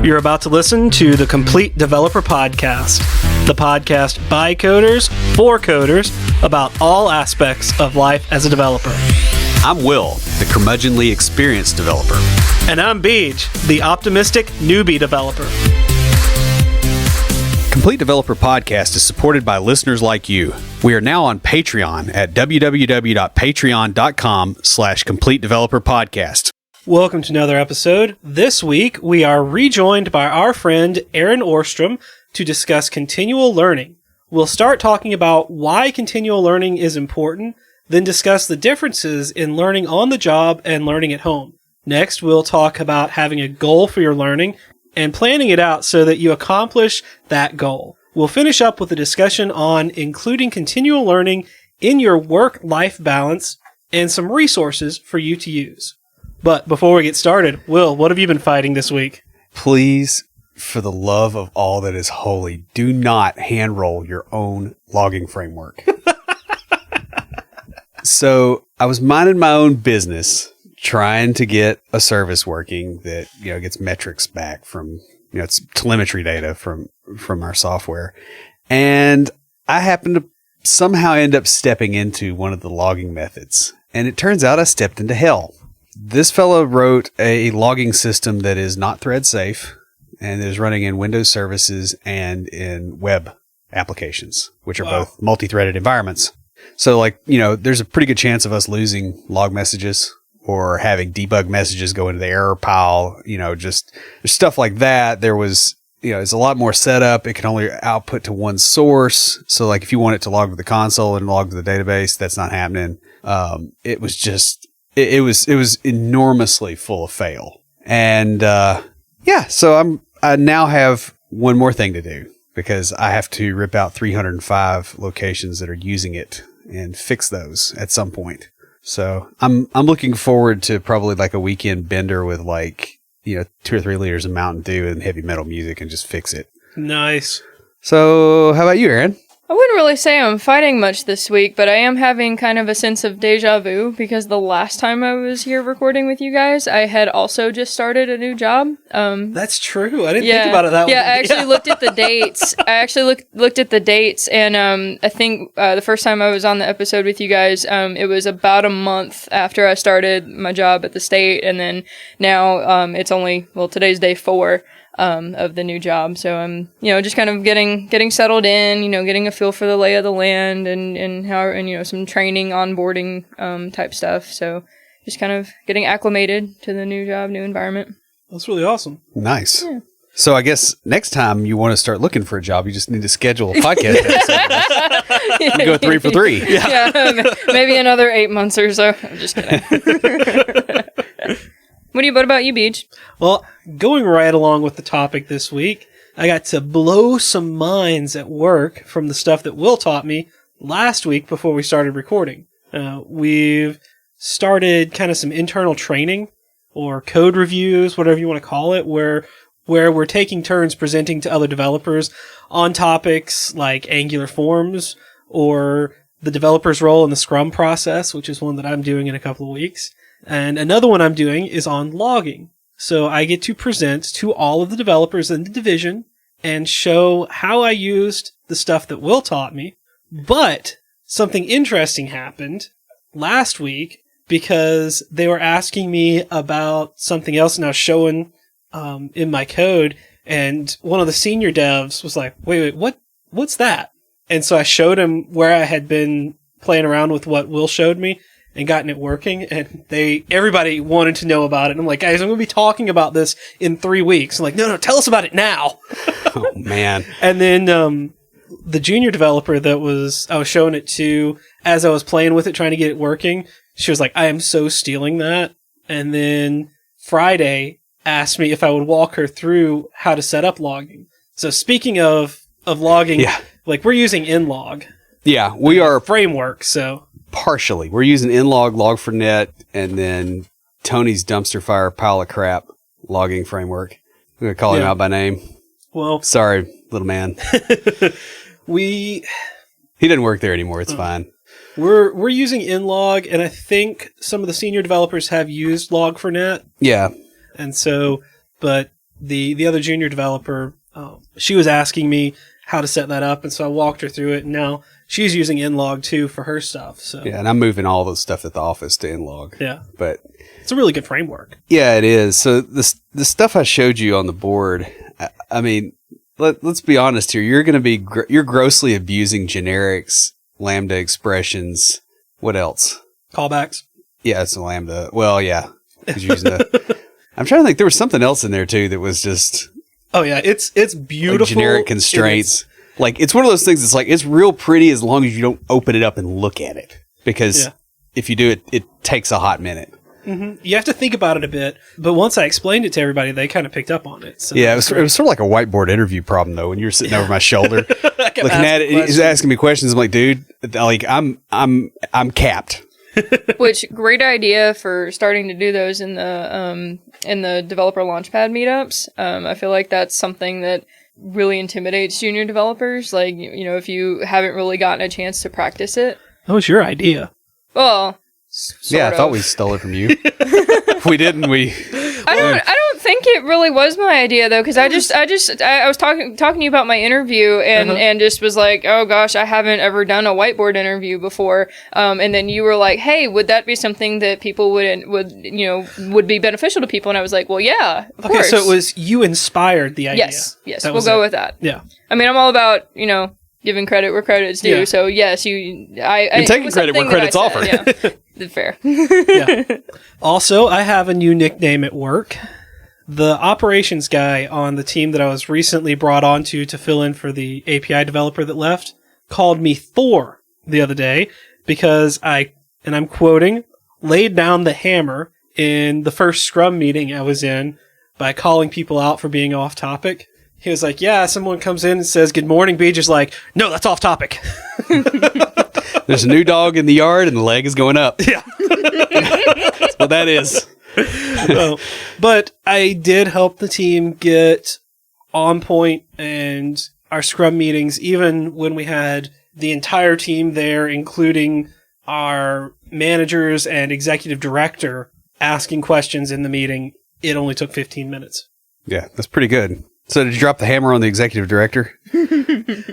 You're about to listen to the Complete Developer Podcast, the podcast by coders, for coders, about all aspects of life as a developer. I'm Will, the curmudgeonly experienced developer. And I'm Beej, the optimistic newbie developer. Complete Developer Podcast is supported by listeners like you. We are now on Patreon at www.patreon.com/Complete Developer Podcast. Welcome to another episode. This week, we are rejoined by our friend Erin Orstrom to discuss continual learning. We'll start talking about why continual learning is important, then discuss the differences in learning on the job and learning at home. Next, we'll talk about having a goal for your learning and planning it out so that you accomplish that goal. We'll finish up with a discussion on including continual learning in your work-life balance and some resources for you to use. But before we get started, Will, what have you been fighting this week? Please, for the love of all that is holy, do not hand roll your own logging framework. So I was minding my own business, trying to get a service working that, gets metrics back from, it's telemetry data from our software. And I happened to somehow end up stepping into one of the logging methods. And it turns out I stepped into hell. This fellow wrote a logging system that is not thread safe and is running in Windows services and in web applications, which are both multi-threaded environments. So there's a pretty good chance of us losing log messages or having debug messages go into the error pile, just stuff like that. There was, it's a lot more setup. It can only output to one source. So if you want it to log to the console and log to the database, that's not happening. It was just, it was enormously full of fail. And, so I now have one more thing to do because I have to rip out 305 locations that are using it and fix those at some point. So I'm looking forward to probably a weekend bender with 2 or 3 liters of Mountain Dew and heavy metal music and just fix it. Nice. So how about you, Erin? I wouldn't really say I'm fighting much this week, but I am having kind of a sense of deja vu because the last time I was here recording with you guys, I had also just started a new job. That's true. I didn't think about it that way. Yeah, I actually looked at the dates. Looked at the dates, and I think the first time I was on the episode with you guys, it was about a month after I started my job at the state, and then now it's only, today's day 4. Of the new job. So I'm, just kind of getting settled in, getting a feel for the lay of the land and how, and, some training, onboarding, type stuff. So just kind of getting acclimated to the new job, new environment. That's really awesome. Nice. Yeah. So I guess next time you want to start looking for a job, you just need to schedule a podcast episode. You go 3 for 3. Yeah, maybe another 8 months or so. I'm just kidding. What about you, Beej? Well, going right along with the topic this week, I got to blow some minds at work from the stuff that Will taught me last week before we started recording. We've started kind of some internal training or code reviews, whatever you want to call it, where we're taking turns presenting to other developers on topics like Angular forms or the developer's role in the Scrum process, which is one that I'm doing in a couple of weeks. And another one I'm doing is on logging. So I get to present to all of the developers in the division and show how I used the stuff that Will taught me. But something interesting happened last week because they were asking me about something else and I was showing in my code. And one of the senior devs was like, wait, what's that? And so I showed him where I had been playing around with what Will showed me and gotten it working, and everybody wanted to know about it. And I'm like, guys, I'm going to be talking about this in 3 weeks. I'm like, no, tell us about it now. Oh, man. And then the junior developer that I was showing it to, as I was playing with it, trying to get it working, she was like, I am so stealing that. And then Friday asked me if I would walk her through how to set up logging. So speaking of logging, we're using inlog. Yeah, we are framework, so... Partially. We're using inlog, log4net, and then Tony's dumpster fire pile of crap logging framework. I'm going to call him out by name. Well, sorry, little man. He doesn't work there anymore. It's fine. We're using inlog, and I think some of the senior developers have used log4net. Yeah. And so, but the other junior developer, she was asking me how to set that up, and so I walked her through it, and now she's using Nlog too for her stuff. So Yeah, and I'm moving all the stuff at the office to Nlog. Yeah. But it's a really good framework. yeah, it is. So the stuff I showed you on the board, I mean, let's be honest here. You're going to be you're grossly abusing generics, Lambda expressions. What else? Callbacks. Yeah, it's a Lambda. Well, yeah. 'Cause you're using I'm trying to think. There was something else in there too that was just Oh yeah, it's beautiful. like generic constraints. Like it's one of those things that's like it's real pretty as long as you don't open it up and look at it. Because if you do it, it takes a hot minute. Mm-hmm. You have to think about it a bit, but once I explained it to everybody, they kind of picked up on it. So yeah, it was sort of like a whiteboard interview problem though. When you're sitting over my shoulder, looking at it, he's asking me questions. I'm like, dude, like I'm capped. Which great idea for starting to do those in the developer launchpad meetups. I feel like that's something that really intimidates junior developers. Like, you know, if you haven't really gotten a chance to practice it. That was your idea. Well, I thought we stole it from you. If we didn't, I don't think it really was my idea though, because I was talking to you about my interview and just was like, oh gosh, I haven't ever done a whiteboard interview before. And then you were like, hey, would that be something that people would be beneficial to people? And I was like, well, yeah, of course. So it was you inspired the idea. Yes, we'll go with that. Yeah. I mean, I'm all about, giving credit where credit's due. Yeah. So yes, you're taking credit where credit's offered. Yeah, fair. Yeah. Also, I have a new nickname at work. The operations guy on the team that I was recently brought on to fill in for the API developer that left called me Thor the other day because and I'm quoting, laid down the hammer in the first Scrum meeting I was in by calling people out for being off topic. He was like, yeah, someone comes in and says, good morning, B. Just like, no, that's off topic. There's a new dog in the yard and the leg is going up. Yeah. That's what that is. But I did help the team get on point, and our Scrum meetings, even when we had the entire team there, including our managers and executive director asking questions in the meeting, it only took 15 minutes. Yeah, that's pretty good. So did you drop the hammer on the executive director?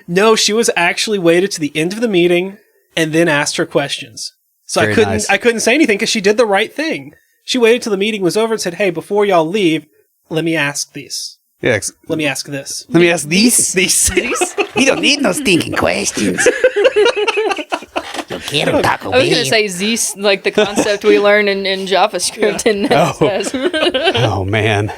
No, she was actually waited to the end of the meeting and then asked her questions. So I couldn't say anything because she did the right thing. She waited till the meeting was over and said, hey, before y'all leave, let me ask these. Yeah. Let me ask this. Let me ask these. You don't need no stinking questions. I was going to say Zeus, like the concept we learned in JavaScript and says. Oh, man.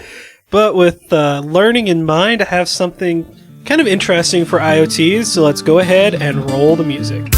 But with learning in mind, I have something kind of interesting for IoTs, so let's go ahead and roll the music.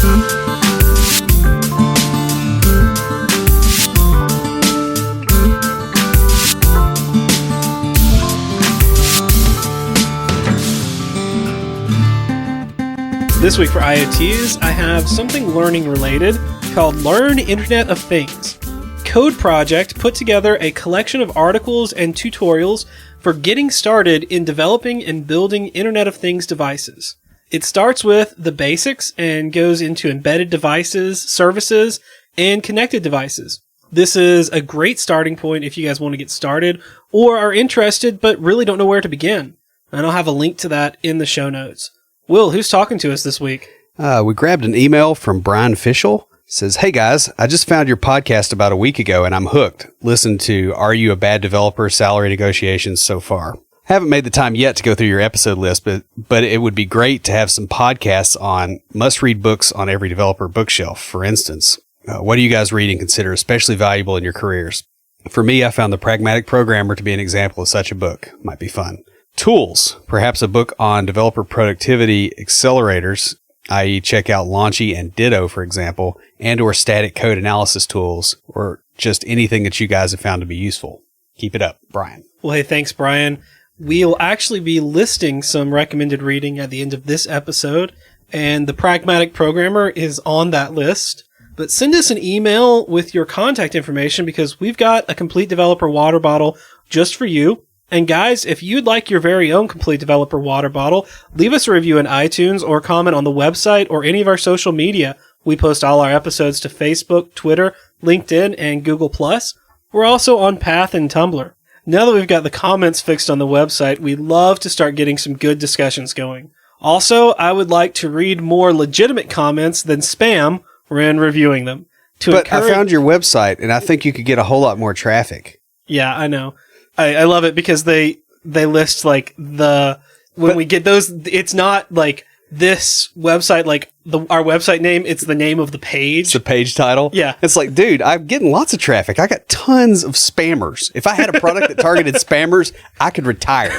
This week for IoTs, I have something learning related called Learn Internet of Things. Code Project put together a collection of articles and tutorials for getting started in developing and building Internet of Things devices. It starts with the basics and goes into embedded devices, services, and connected devices. This is a great starting point if you guys want to get started or are interested but really don't know where to begin. And I'll have a link to that in the show notes. Will, who's talking to us this week? We grabbed an email from Brian Fischel. Says, hey guys, I just found your podcast about a week ago and I'm hooked. Listen to Are You a Bad Developer? Salary Negotiations so far. Haven't made the time yet to go through your episode list, but it would be great to have some podcasts on must-read books on every developer bookshelf, for instance. What do you guys read and consider especially valuable in your careers? For me, I found The Pragmatic Programmer to be an example of such a book. Might be fun. Tools, perhaps a book on developer productivity accelerators, i.e. check out Launchy and Ditto, for example, and or static code analysis tools, or just anything that you guys have found to be useful. Keep it up, Brian. Well, hey, thanks, Brian. We'll actually be listing some recommended reading at the end of this episode, and The Pragmatic Programmer is on that list. But send us an email with your contact information because we've got a Complete Developer water bottle just for you. And guys, if you'd like your very own Complete Developer water bottle, leave us a review in iTunes or comment on the website or any of our social media. We post all our episodes to Facebook, Twitter, LinkedIn, and Google+. We're also on Path and Tumblr. Now that we've got the comments fixed on the website, we'd love to start getting some good discussions going. Also, I would like to read more legitimate comments than spam when reviewing them. But I found your website, and I think you could get a whole lot more traffic. Yeah, I know. I love it because they list like we get those, it's not like this website, like our website name, it's the name of the page. It's the page title. Yeah. It's like, dude, I'm getting lots of traffic. I got tons of spammers. If I had a product that targeted spammers, I could retire.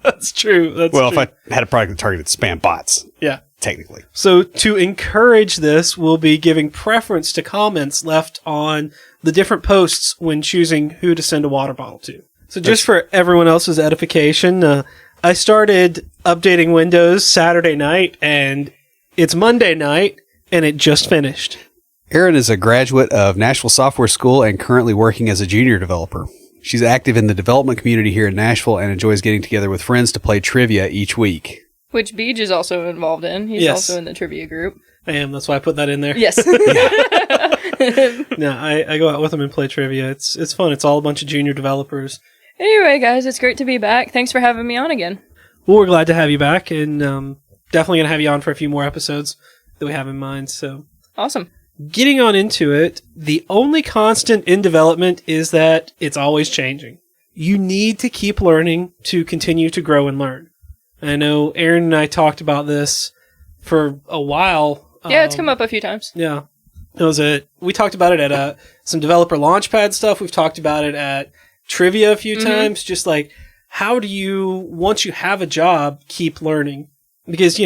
That's true. If I had a product that targeted spam bots. Yeah. Technically. So to encourage this, we'll be giving preference to comments left on the different posts when choosing who to send a water bottle to. So just for everyone else's edification, I started updating Windows Saturday night, and it's Monday night, and it just finished. Erin is a graduate of Nashville Software School and currently working as a junior developer. She's active in the development community here in Nashville and enjoys getting together with friends to play trivia each week. Which Beej is also involved in. He's also in the trivia group. I am. That's why I put that in there. Yes. No, I go out with them and play trivia. It's fun. It's all a bunch of junior developers. Anyway, guys, it's great to be back. Thanks for having me on again. Well, we're glad to have you back, and definitely going to have you on for a few more episodes that we have in mind. So Awesome. Getting on into it, the only constant in development is that it's always changing. You need to keep learning to continue to grow and learn. I know Erin and I talked about this for a while. Yeah, it's come up a few times. Yeah. We talked about it at some developer launchpad stuff. We've talked about it at trivia a few times. Just like, how do you, once you have a job, keep learning? Because,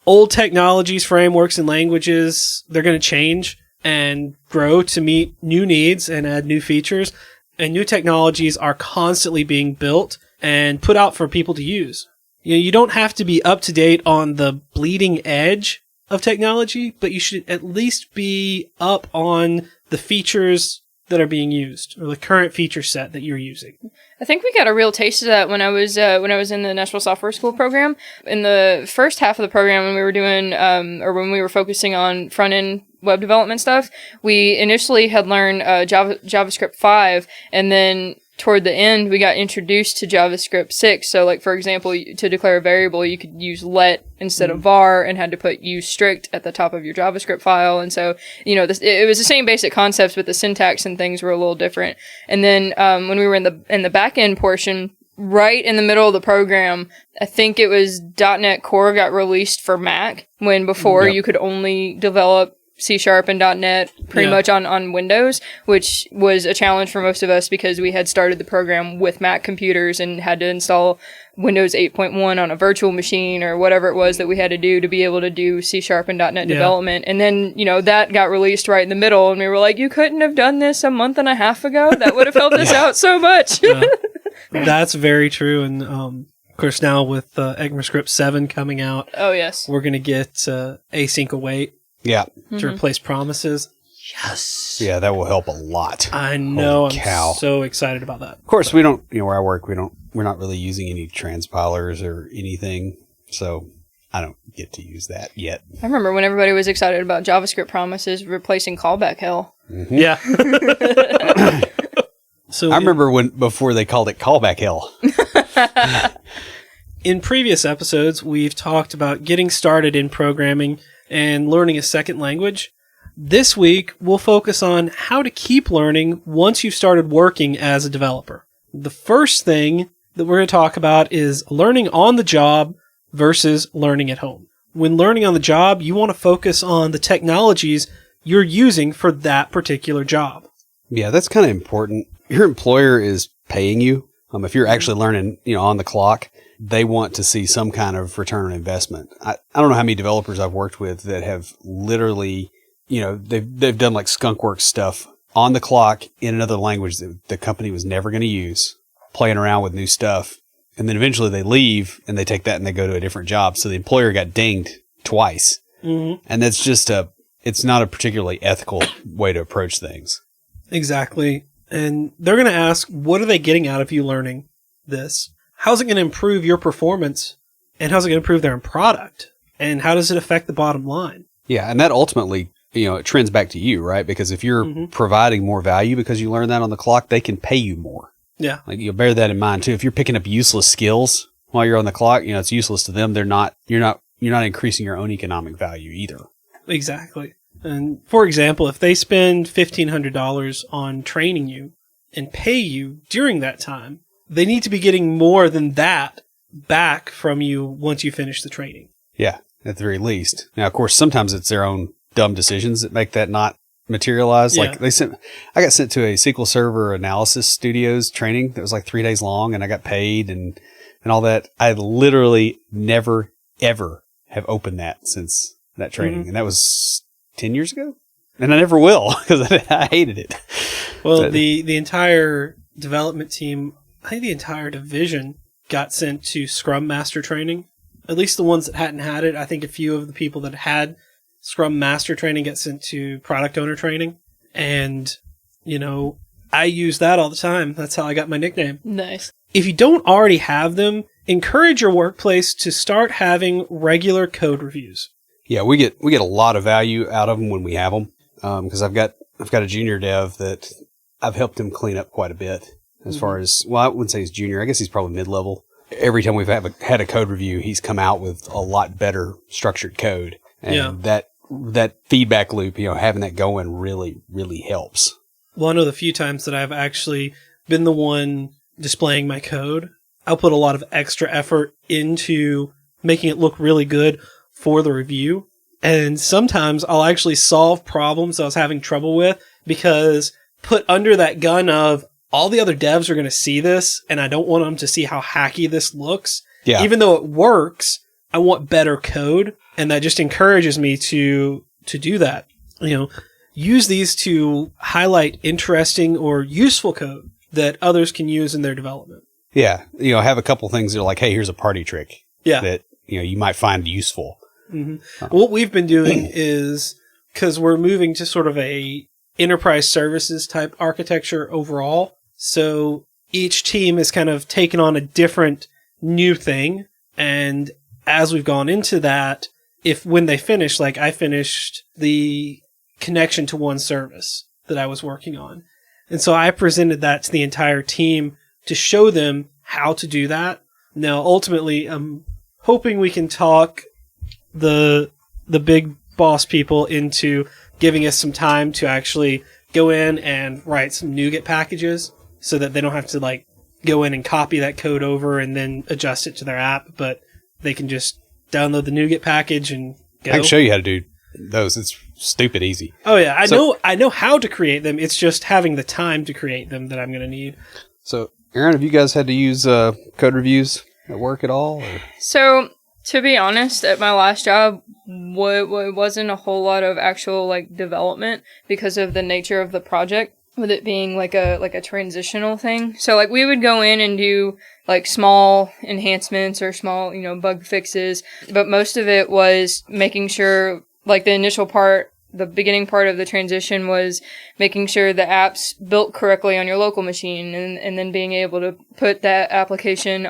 old technologies, frameworks, and languages, they're going to change and grow to meet new needs and add new features. And new technologies are constantly being built and put out for people to use. You don't have to be up to date on the bleeding edge of technology, but you should at least be up on the features that are being used or the current feature set that you're using. I think we got a real taste of that when I was in the Nashville Software School program. In the first half of the program, when we were doing when we were focusing on front end web development stuff, we initially had learned JavaScript 5, and then toward the end, we got introduced to JavaScript 6. So, like, for example, to declare a variable, you could use let instead of var and had to put use strict at the top of your JavaScript file. And so, it was the same basic concepts, but the syntax and things were a little different. And then when we were in the back end portion, right in the middle of the program, I think it was .NET Core got released for Mac, when before you could only develop C# and .NET pretty much on Windows, which was a challenge for most of us because we had started the program with Mac computers and had to install Windows 8.1 on a virtual machine or whatever it was that we had to do to be able to do C# and .NET development. And then, that got released right in the middle, and we were like, you couldn't have done this a month and a half ago? That would have helped us out so much. That's very true. And, of course, now with ECMAScript 7 coming out, oh yes, we're going to get async await. Yeah. To replace promises. Yes. Yeah, that will help a lot. I know. Holy cow. I'm so excited about that. Of course, we don't, where I work, we're not really using any transpilers or anything. So I don't get to use that yet. I remember when everybody was excited about JavaScript promises replacing callback hell. Mm-hmm. Yeah. So I remember before they called it callback hell. In previous episodes, we've talked about getting started in programming and learning a second language. This week, we'll focus on how to keep learning once you've started working as a developer. The first thing that we're going to talk about is learning on the job versus learning at home. When learning on the job, you want to focus on the technologies you're using for that particular job. Yeah, that's kind of important. Your employer is paying you. If you're actually learning, on the clock, they want to see some kind of return on investment. I don't know how many developers I've worked with that have literally, they've done like skunkworks stuff on the clock in another language that the company was never going to use, playing around with new stuff. And then eventually they leave and they take that and they go to a different job. So the employer got dinged twice. Mm-hmm. And that's just it's not a particularly ethical way to approach things. Exactly. And they're going to ask, what are they getting out of you learning this? How's it going to improve your performance? And how's it going to improve their product? And how does it affect the bottom line? Yeah, and that ultimately, it trends back to you, right? Because if you're providing more value because you learn that on the clock, they can pay you more. Yeah. Like, you'll bear that in mind too. If you're picking up useless skills while you're on the clock, it's useless to them. You're not increasing your own economic value either. Exactly. And for example, if they spend $1,500 on training you and pay you during that time, they need to be getting more than that back from you once you finish the training. Yeah, at the very least. Now, of course, sometimes it's their own dumb decisions that make that not materialize. Yeah. Like I got sent to a SQL Server Analysis Studios training that was like 3 days long, and I got paid and all that. I literally never, ever have opened that since that training. And that was 10 years ago. And I never will because I hated it. Well, the entire development team, I think the entire division got sent to Scrum Master training. At least the ones that hadn't had it. I think a few of the people that had Scrum Master training get sent to Product Owner training. And, I use that all the time. That's how I got my nickname. Nice. If you don't already have them, encourage your workplace to start having regular code reviews. Yeah, we get a lot of value out of them when we have them. Because I've got a junior dev that I've helped him clean up quite a bit as far as, well, I wouldn't say he's junior. I guess he's probably mid-level. Every time we've had a code review, he's come out with a lot better structured code. And that feedback loop, having that going really, really helps. One of the few times that I've actually been the one displaying my code, I'll put a lot of extra effort into making it look really good for the review. And sometimes I'll actually solve problems I was having trouble with because put under that gun of all the other devs are going to see this and I don't want them to see how hacky this looks. Yeah. Even though it works, I want better code. And that just encourages me to do that. Use these to highlight interesting or useful code that others can use in their development. Yeah. Have a couple things that are like, hey, here's a party trick that, you might find useful. Mm-hmm. What we've been doing is, because we're moving to sort of a enterprise services type architecture overall, so each team has kind of taken on a different new thing, and as we've gone into that, when they finish, like I finished the connection to one service that I was working on, and so I presented that to the entire team to show them how to do that. Now, ultimately, I'm hoping we can talk the big boss people into giving us some time to actually go in and write some NuGet packages so that they don't have to go in and copy that code over and then adjust it to their app, but they can just download the NuGet package and go. I can show you how to do those. It's stupid easy. Oh yeah, I know how to create them. It's just having the time to create them that I'm going to need. So, Erin, have you guys had to use code reviews at work at all? Or? So, to be honest, at my last job, wasn't a whole lot of actual development because of the nature of the project, with it being like a transitional thing. So we would go in and do small enhancements or small bug fixes, but most of it was making sure the initial part, the beginning part of the transition was making sure the app's built correctly on your local machine, and then being able to put that application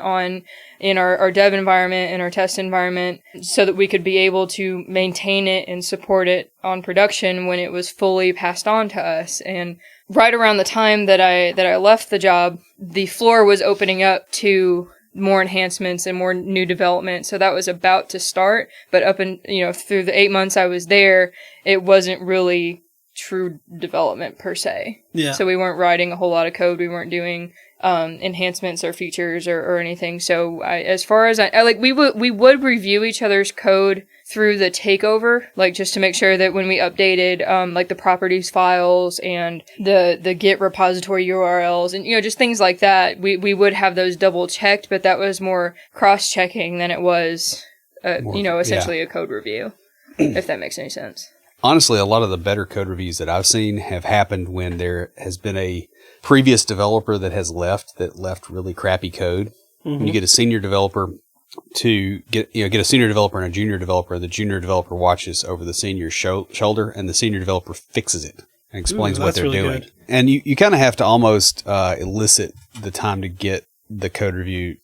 in our dev environment and our test environment so that we could be able to maintain it and support it on production when it was fully passed on to us. And right around the time that I left the job, the floor was opening up to more enhancements and more new development. So that was about to start, but through the 8 months I was there, it wasn't really true development per se. Yeah. So we weren't writing a whole lot of code. We weren't doing enhancements or features or anything. So we would review each other's code through the takeover, just to make sure that when we updated the properties files and the Git repository URLs and just things like that, we would have those double checked, but that was more cross checking than it was essentially a code review, if that makes any sense. Honestly, a lot of the better code reviews that I've seen have happened when there has been a previous developer that left really crappy code. Mm-hmm. When you get a senior developer to get a senior developer and a junior developer, the junior developer watches over the senior's shoulder, and the senior developer fixes it and explains what they're doing. Good. And you kind of have to almost elicit the time to get the code review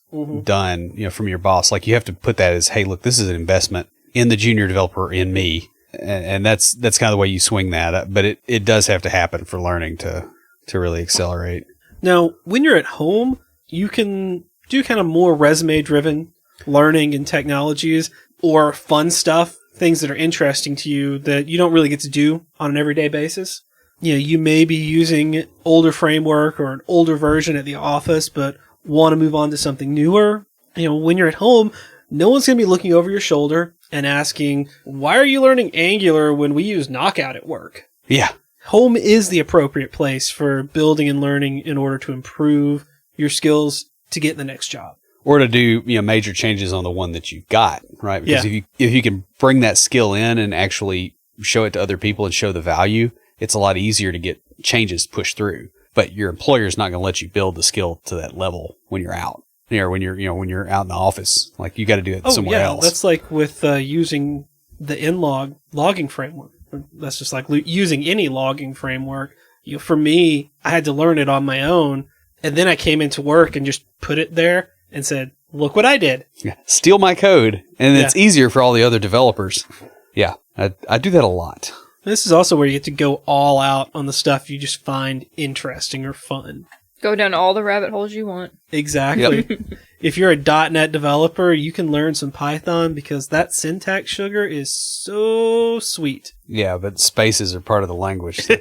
done, from your boss. You have to put that as, hey, look, this is an investment in the junior developer, in me. And that's kind of the way you swing that. But it does have to happen for learning to really accelerate. Now, when you're at home, you can do kind of more resume-driven learning and technologies or fun stuff, things that are interesting to you that you don't really get to do on an everyday basis. You know, you may be using older framework or an older version at the office, but want to move on to something newer. You know, when you're at home, no one's going to be looking over your shoulder and asking, why are you learning Angular when we use Knockout at work? Yeah. Home is the appropriate place for building and learning in order to improve your skills to get the next job. Or to do, major changes on the one that you've got, right? Because Yeah. if you can bring that skill in and actually show it to other people and show the value, it's a lot easier to get changes pushed through. But your employer's not going to let you build the skill to that level when you're out. Or when you're out in the office. Like, you got to do it somewhere else. That's like with using the nlog logging framework. That's just like using any logging framework. For me, I had to learn it on my own, and then I came into work and just put it there and said, look what I did. Yeah. Steal my code, and it's easier for all the other developers. Yeah, I do that a lot. This is also where you get to go all out on the stuff you just find interesting or fun. Go down all the rabbit holes you want. Exactly. Yep. If you're a .NET developer, you can learn some Python because that syntax sugar is so sweet. Yeah, but spaces are part of the language. I'm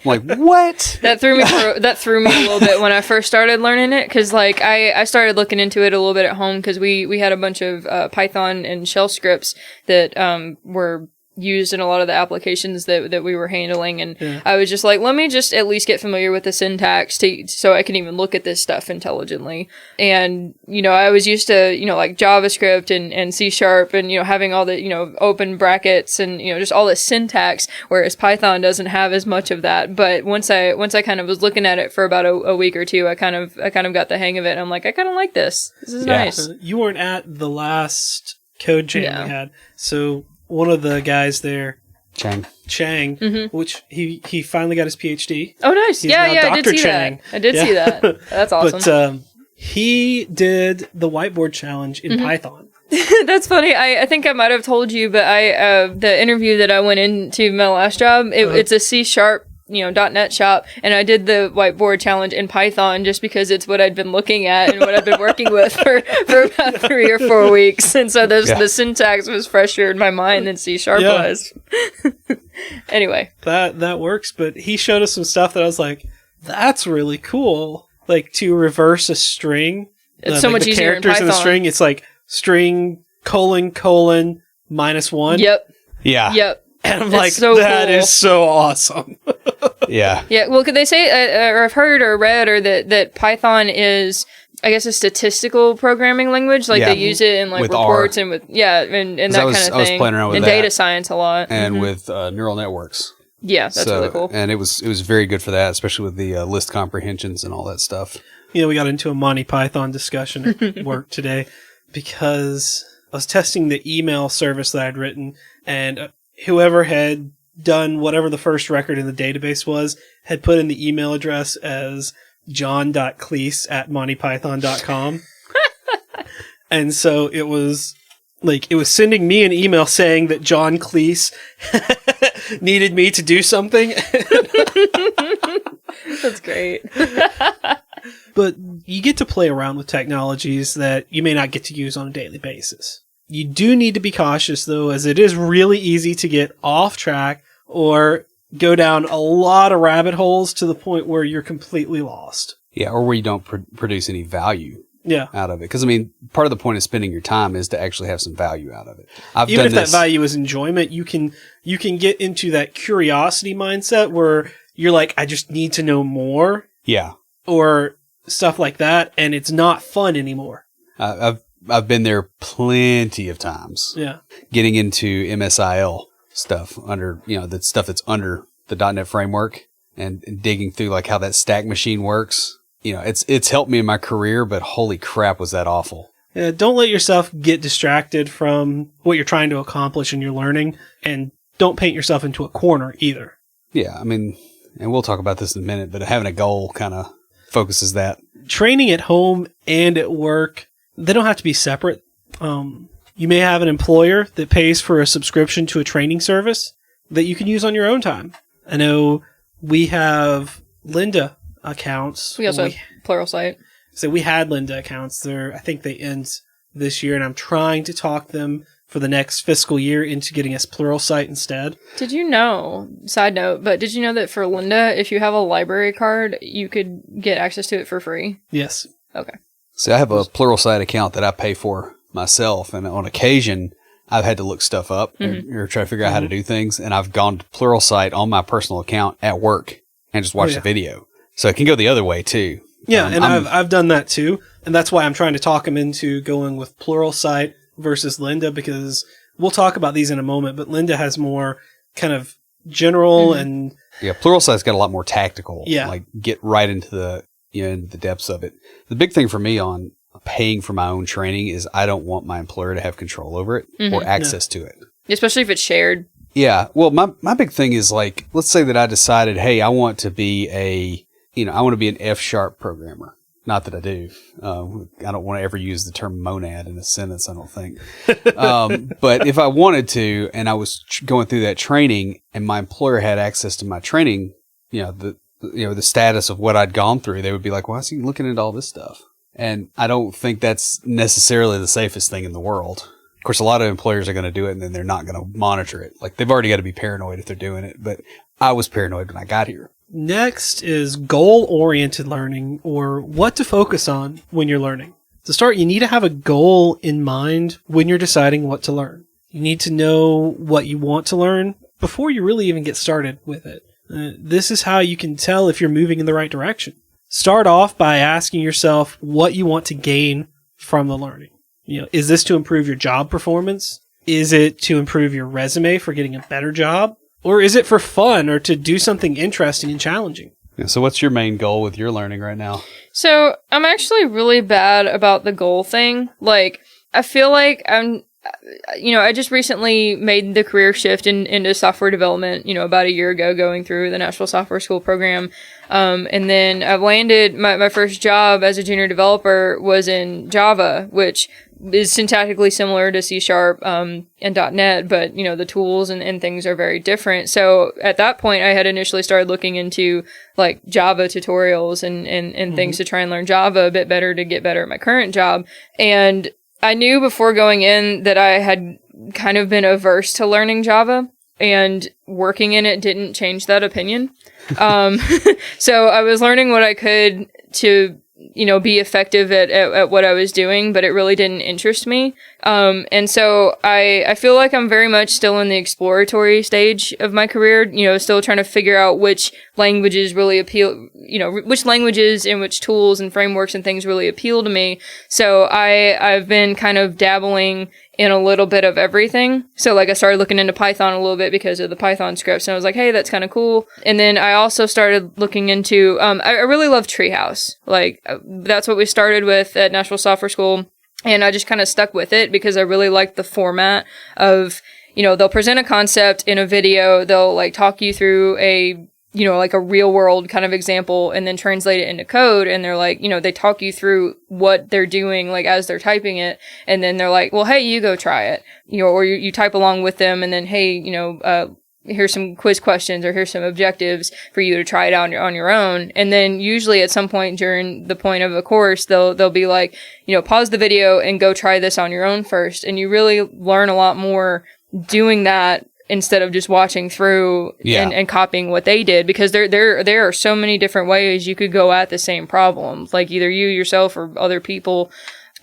like, what? That threw me a little bit when I first started learning it, because like I started looking into it a little bit at home because we had a bunch of Python and shell scripts that were used in a lot of the applications that we were handling, and I was just like, let me just at least get familiar with the syntax so I can even look at this stuff intelligently. And I was used to like JavaScript and C# and having all the open brackets and just all this syntax, whereas Python doesn't have as much of that. But once I kind of was looking at it for about a week or two, I kind of got the hang of it, and I'm like, I kind of like this. This is nice. You weren't at the last code jam we had, so one of the guys there, Chang, mm-hmm. which he finally got his PhD. Oh, nice. He's I now did Dr. see Chang. that. I did see that. That's awesome. But he did the whiteboard challenge in mm-hmm. Python. That's funny. I think I might have told you, but the interview that I went into my last job, it's a C# .NET shop, and I did the whiteboard challenge in Python just because it's what I'd been looking at and what I've been working with for about 3 or 4 weeks, and so the syntax was fresher in my mind than C# was. Anyway, that works. But he showed us some stuff that I was like, that's really cool. Like to reverse a string. It's so much easier in characters Python. In the string, it's like string : -1. Yeah. Yep. And I'm It's like, so that cool. is so awesome. Yeah. Yeah, well, could they say, or I've heard or read, or that Python is, I guess, a statistical programming language? Like, they use it in, like, with reports R. and with, and that kind of thing. I was playing around with and that. data science a lot. And mm-hmm. with neural networks. Yeah, that's really cool. And it was very good for that, especially with the list comprehensions and all that stuff. We got into a Monty Python discussion at work today because I was testing the email service that I'd written, and whoever had done whatever the first record in the database was had put in the email address as john.cleese@montypython.com. And so it was sending me an email saying that John Cleese needed me to do something. That's great. But you get to play around with technologies that you may not get to use on a daily basis. You do need to be cautious, though, as it is really easy to get off track or go down a lot of rabbit holes to the point where you're completely lost. Yeah, or where you don't produce any value out of it. Because, part of the point of spending your time is to actually have some value out of it. Even if that value is enjoyment, you can get into that curiosity mindset where you're like, I just need to know more. Yeah. Or stuff like that, and it's not fun anymore. I've been there plenty of times. Yeah. Getting into MSIL stuff under, the stuff that's under the .NET framework and digging through like how that stack machine works. It's helped me in my career, but holy crap, was that awful. Yeah, don't let yourself get distracted from what you're trying to accomplish in your learning, and don't paint yourself into a corner either. Yeah, and we'll talk about this in a minute, but having a goal kind of focuses that. Training at home and at work, they don't have to be separate. You may have an employer that pays for a subscription to a training service that you can use on your own time. I know we have Linda accounts. We also have Pluralsight. So we had Linda accounts. I think they end this year, and I'm trying to talk them for the next fiscal year into getting us Pluralsight instead. Did you know, side note, but did you know that for Linda, if you have a library card, you could get access to it for free? Yes. Okay. See, I have a Pluralsight account that I pay for myself, and on occasion, I've had to look stuff up or try to figure out how to do things, and I've gone to Pluralsight on my personal account at work and just watched the video. So it can go the other way, too. Yeah, and I've done that, too, and that's why I'm trying to talk them into going with Pluralsight versus Linda, because we'll talk about these in a moment, but Linda has more kind of general and... Yeah, Pluralsight's got a lot more tactical. Yeah. Like, get right into the depths of it. The big thing for me on paying for my own training is I don't want my employer to have control over it or access to it. Especially if it's shared. Yeah. Well, my big thing is like, let's say that I decided, hey, I want to be I want to be an F# programmer. Not that I do. I don't want to ever use the term monad in a sentence, I don't think. But if I wanted to, and I was going through that training and my employer had access to my training, the status of what I'd gone through, they would be like, why is he looking at all this stuff? And I don't think that's necessarily the safest thing in the world. Of course, a lot of employers are going to do it and then they're not going to monitor it. Like, they've already got to be paranoid if they're doing it. But I was paranoid when I got here. Next is goal-oriented learning, or what to focus on when you're learning. To start, you need to have a goal in mind when you're deciding what to learn. You need to know what you want to learn before you really even get started with it. This is how you can tell if you're moving in the right direction. Start off by asking yourself what you want to gain from the learning. Is this to improve your job performance? Is it to improve your resume for getting a better job? Or is it for fun or to do something interesting and challenging? Yeah, so what's your main goal with your learning right now? So I'm actually really bad about the goal thing. Like, I feel like I just recently made the career shift into software development, about a year ago, going through the National Software School program. And then I've landed, my first job as a junior developer was in Java, which is syntactically similar to C# and .NET, but, the tools and things are very different. So at that point, I had initially started looking into, like, Java tutorials and things to try and learn Java a bit better to get better at my current job. And I knew before going in that I had kind of been averse to learning Java, and working in it didn't change that opinion. So I was learning what I could to, be effective at what I was doing, but it really didn't interest me. And so I feel like I'm very much still in the exploratory stage of my career, still trying to figure out which languages really appeal, which languages and which tools and frameworks and things really appeal to me. So I've been kind of dabbling in a little bit of everything. So, like, I started looking into Python a little bit because of the Python scripts, and I was like, hey, that's kind of cool. And then I also started looking into, I really love Treehouse. Like, that's what we started with at National Software School, and I just kind of stuck with it because I really liked the format of, they'll present a concept in a video, they'll, like, talk you through a real world kind of example and then translate it into code. And they're like, they talk you through what they're doing, like, as they're typing it. And then they're like, well, hey, you go try it, or you type along with them. And then, hey, here's some quiz questions or here's some objectives for you to try it out on your own. And then usually at some point during the point of a course, they'll be like, pause the video and go try this on your own first. And you really learn a lot more doing that instead of just watching through and copying what they did, because there are so many different ways you could go at the same problem, like either you yourself or other people.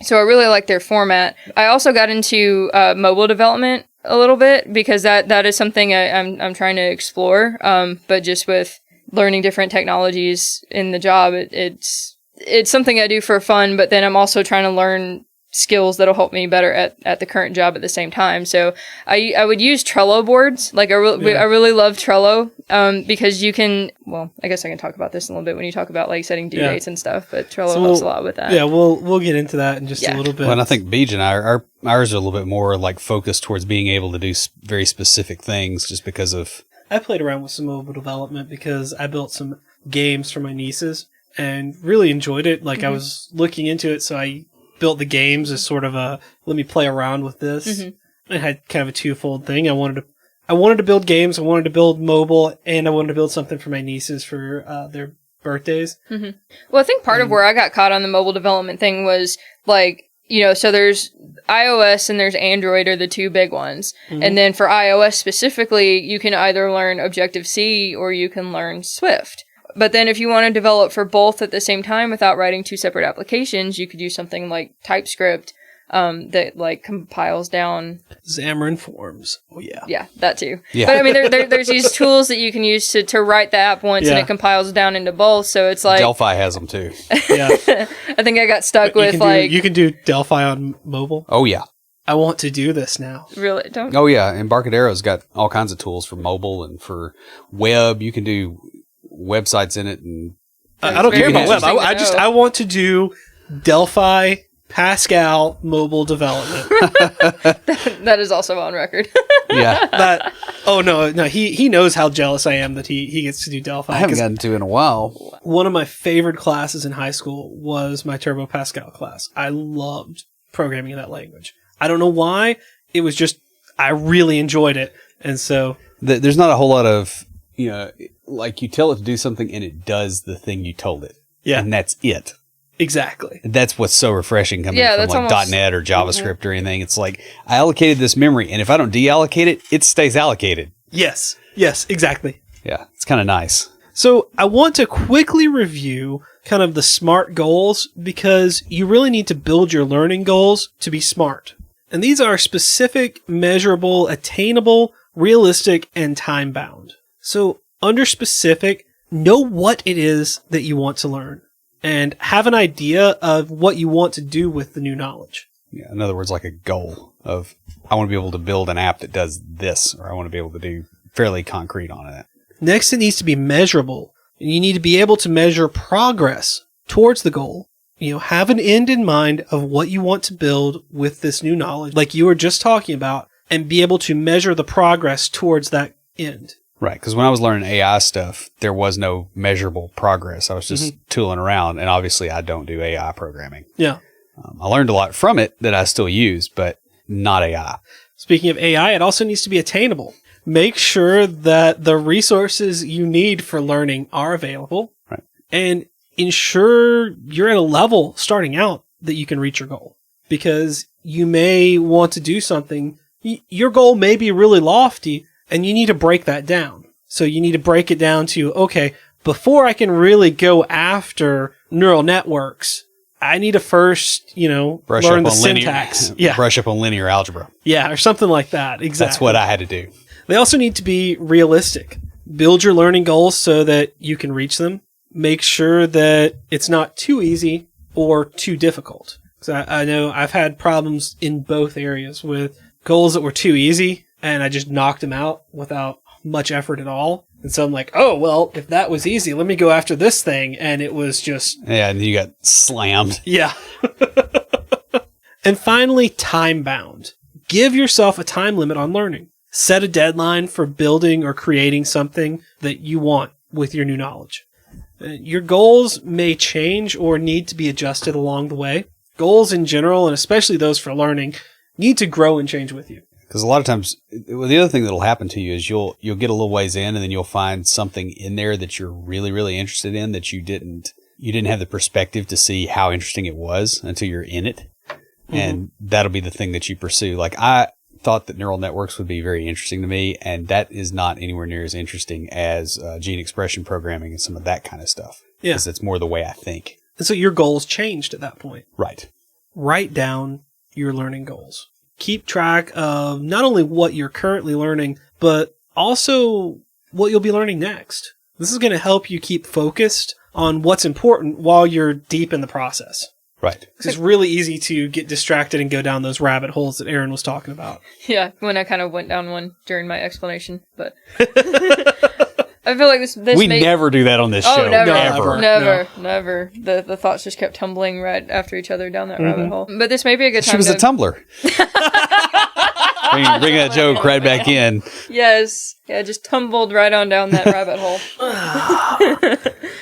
So I really like their format. I also got into mobile development a little bit because that is something I'm trying to explore. But just with learning different technologies in the job, it's something I do for fun, but then I'm also trying to learn skills that'll help me better at the current job at the same time. So I would use Trello boards. Like, I really love Trello, because you can, well, I guess I can talk about this in a little bit when you talk about, like, setting due dates and stuff, but Trello helps a lot with that. Yeah, we'll get into that in just a little bit. Well, and I think Beej and I, ours are a little bit more, like, focused towards being able to do very specific things just because of... I played around with some mobile development because I built some games for my nieces and really enjoyed it. Like, I was looking into it, so I built the games as sort of a, let me play around with this. It had kind of a twofold thing. I wanted to build games, I wanted to build mobile, and I wanted to build something for my nieces for their birthdays. Well, I think part of where I got caught on the mobile development thing was like, so there's iOS and there's Android are the two big ones. And then for iOS specifically, you can either learn Objective-C or you can learn Swift. But then if you want to develop for both at the same time without writing two separate applications, you could use something like TypeScript that like compiles down Xamarin Forms. Oh yeah. Yeah, that too. Yeah. But I mean, there's these tools that you can use to write the app once and it compiles down into both. So it's like Delphi has them too. Yeah. I think I got stuck with You can do Delphi on mobile. Oh yeah. I want to do this now. Really don't. Oh yeah. Embarcadero's got all kinds of tools for mobile and for web. You can do websites in it, and I don't care about web. Interesting to know. I want to do Delphi Pascal mobile development. That is also on record. yeah. No, he knows how jealous I am that he gets to do Delphi. I haven't gotten to it in a while. One of my favorite classes in high school was my Turbo Pascal class. I loved programming in that language. I don't know why. It was just, I really enjoyed it. And so There's not a whole lot of, like you tell it to do something and it does the thing you told it. Yeah. And that's it. Exactly. That's what's so refreshing coming from that's like almost, .NET or JavaScript or anything. It's like, I allocated this memory, and if I don't deallocate it, it stays allocated. Yes, exactly. Yeah, it's kind of nice. So I want to quickly review kind of the SMART goals because you really need to build your learning goals to be smart. And these are specific, measurable, attainable, realistic, and time-bound. So under specific, know what it is that you want to learn and have an idea of what you want to do with the new knowledge. Yeah, in other words, like a goal of, I want to be able to build an app that does this, or I want to be able to do fairly concrete on it. Next, it needs to be measurable. And you need to be able to measure progress towards the goal. Have an end in mind of what you want to build with this new knowledge, like you were just talking about, and be able to measure the progress towards that end. Right, because when I was learning AI stuff, there was no measurable progress. I was just tooling around, and obviously I don't do AI programming. Yeah. I learned a lot from it that I still use, but not AI. Speaking of AI, it also needs to be attainable. Make sure that the resources you need for learning are available. Right. And ensure you're at a level starting out that you can reach your goal. Because you may want to do something, your goal may be really lofty, and you need to break that down. So you need to break it down to, okay, before I can really go after neural networks, I need to first, learn the syntax. Brush up on linear algebra. Yeah, or something like that. Exactly. That's what I had to do. They also need to be realistic. Build your learning goals so that you can reach them. Make sure that it's not too easy or too difficult. Because I know I've had problems in both areas with goals that were too easy, and I just knocked them out without much effort at all. And so I'm like, oh, well, if that was easy, let me go after this thing. And it was just... Yeah, and you got slammed. Yeah. And finally, time-bound. Give yourself a time limit on learning. Set a deadline for building or creating something that you want with your new knowledge. Your goals may change or need to be adjusted along the way. Goals in general, and especially those for learning, need to grow and change with you. Because a lot of times, the other thing that'll happen to you is you'll get a little ways in, and then you'll find something in there that you're really, really interested in that you didn't have the perspective to see how interesting it was until you're in it. Mm-hmm. And that'll be the thing that you pursue. Like, I thought that neural networks would be very interesting to me, and that is not anywhere near as interesting as gene expression programming and some of that kind of stuff. Yeah. Because it's more the way I think. And so your goals changed at that point. Right. Write down your learning goals. Keep track of not only what you're currently learning, but also what you'll be learning next. This is going to help you keep focused on what's important while you're deep in the process. Right. It's really easy to get distracted and go down those rabbit holes that Erin was talking about. Yeah, when I kind of went down one during my explanation, but I feel like this we never do that on this show. Never. The thoughts just kept tumbling right after each other down that rabbit hole. But this may be a good time. She was a tumbler. Bring that joke right back in. Yes. Yeah, just tumbled right on down that rabbit hole.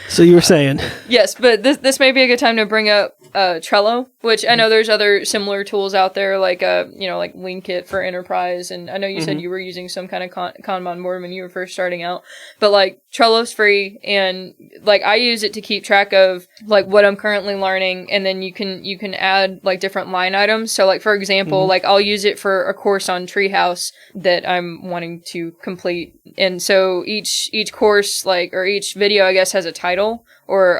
So you were saying? Yes, but this may be a good time to bring up Trello, which I know there's other similar tools out there, like like Linkit for enterprise, and I know you said you were using some kind of Kanban board when you were first starting out, but like Trello's free, and like I use it to keep track of like what I'm currently learning, and then you can add like different line items. So like for example, like I'll use it for a course on Treehouse that I'm wanting to complete, and so each course or each video I guess has a title, or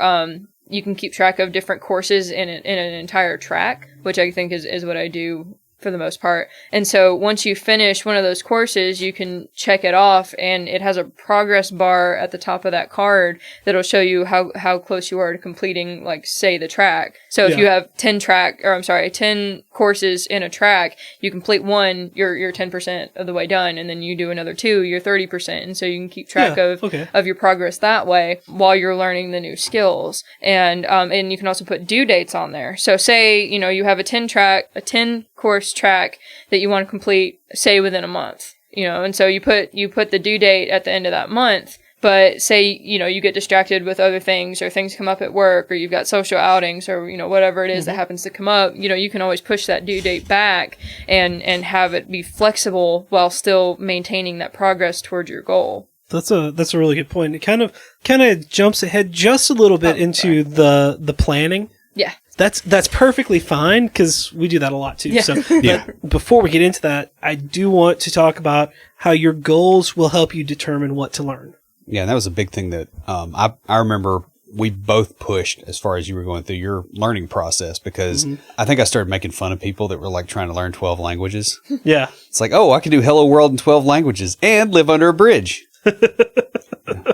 you can keep track of different courses in an entire track, which I think is what I do for the most part. And so once you finish one of those courses, you can check it off, and it has a progress bar at the top of that card that'll show you how close you are to completing, like, say, the track. So if you have 10 courses in a track, you complete one, you're 10% of the way done, and then you do another 2, you're 30%. And so you can keep track of your progress that way while you're learning the new skills. And you can also put due dates on there. So say, you have a 10 course track that you want to complete, say, within a month, and so you put the due date at the end of that month. But say, you get distracted with other things, or things come up at work, or you've got social outings, or, whatever it is that happens to come up, you can always push that due date back and have it be flexible while still maintaining that progress towards your goal. That's a really good point. It kind of jumps ahead just a little bit into the planning. Yeah. That's perfectly fine, because we do that a lot too. Yeah. So, but before we get into that, I do want to talk about how your goals will help you determine what to learn. Yeah, and that was a big thing that I remember we both pushed as far as you were going through your learning process, because I think I started making fun of people that were like trying to learn 12 languages. Yeah. It's like, oh, I can do Hello World in 12 languages and live under a bridge.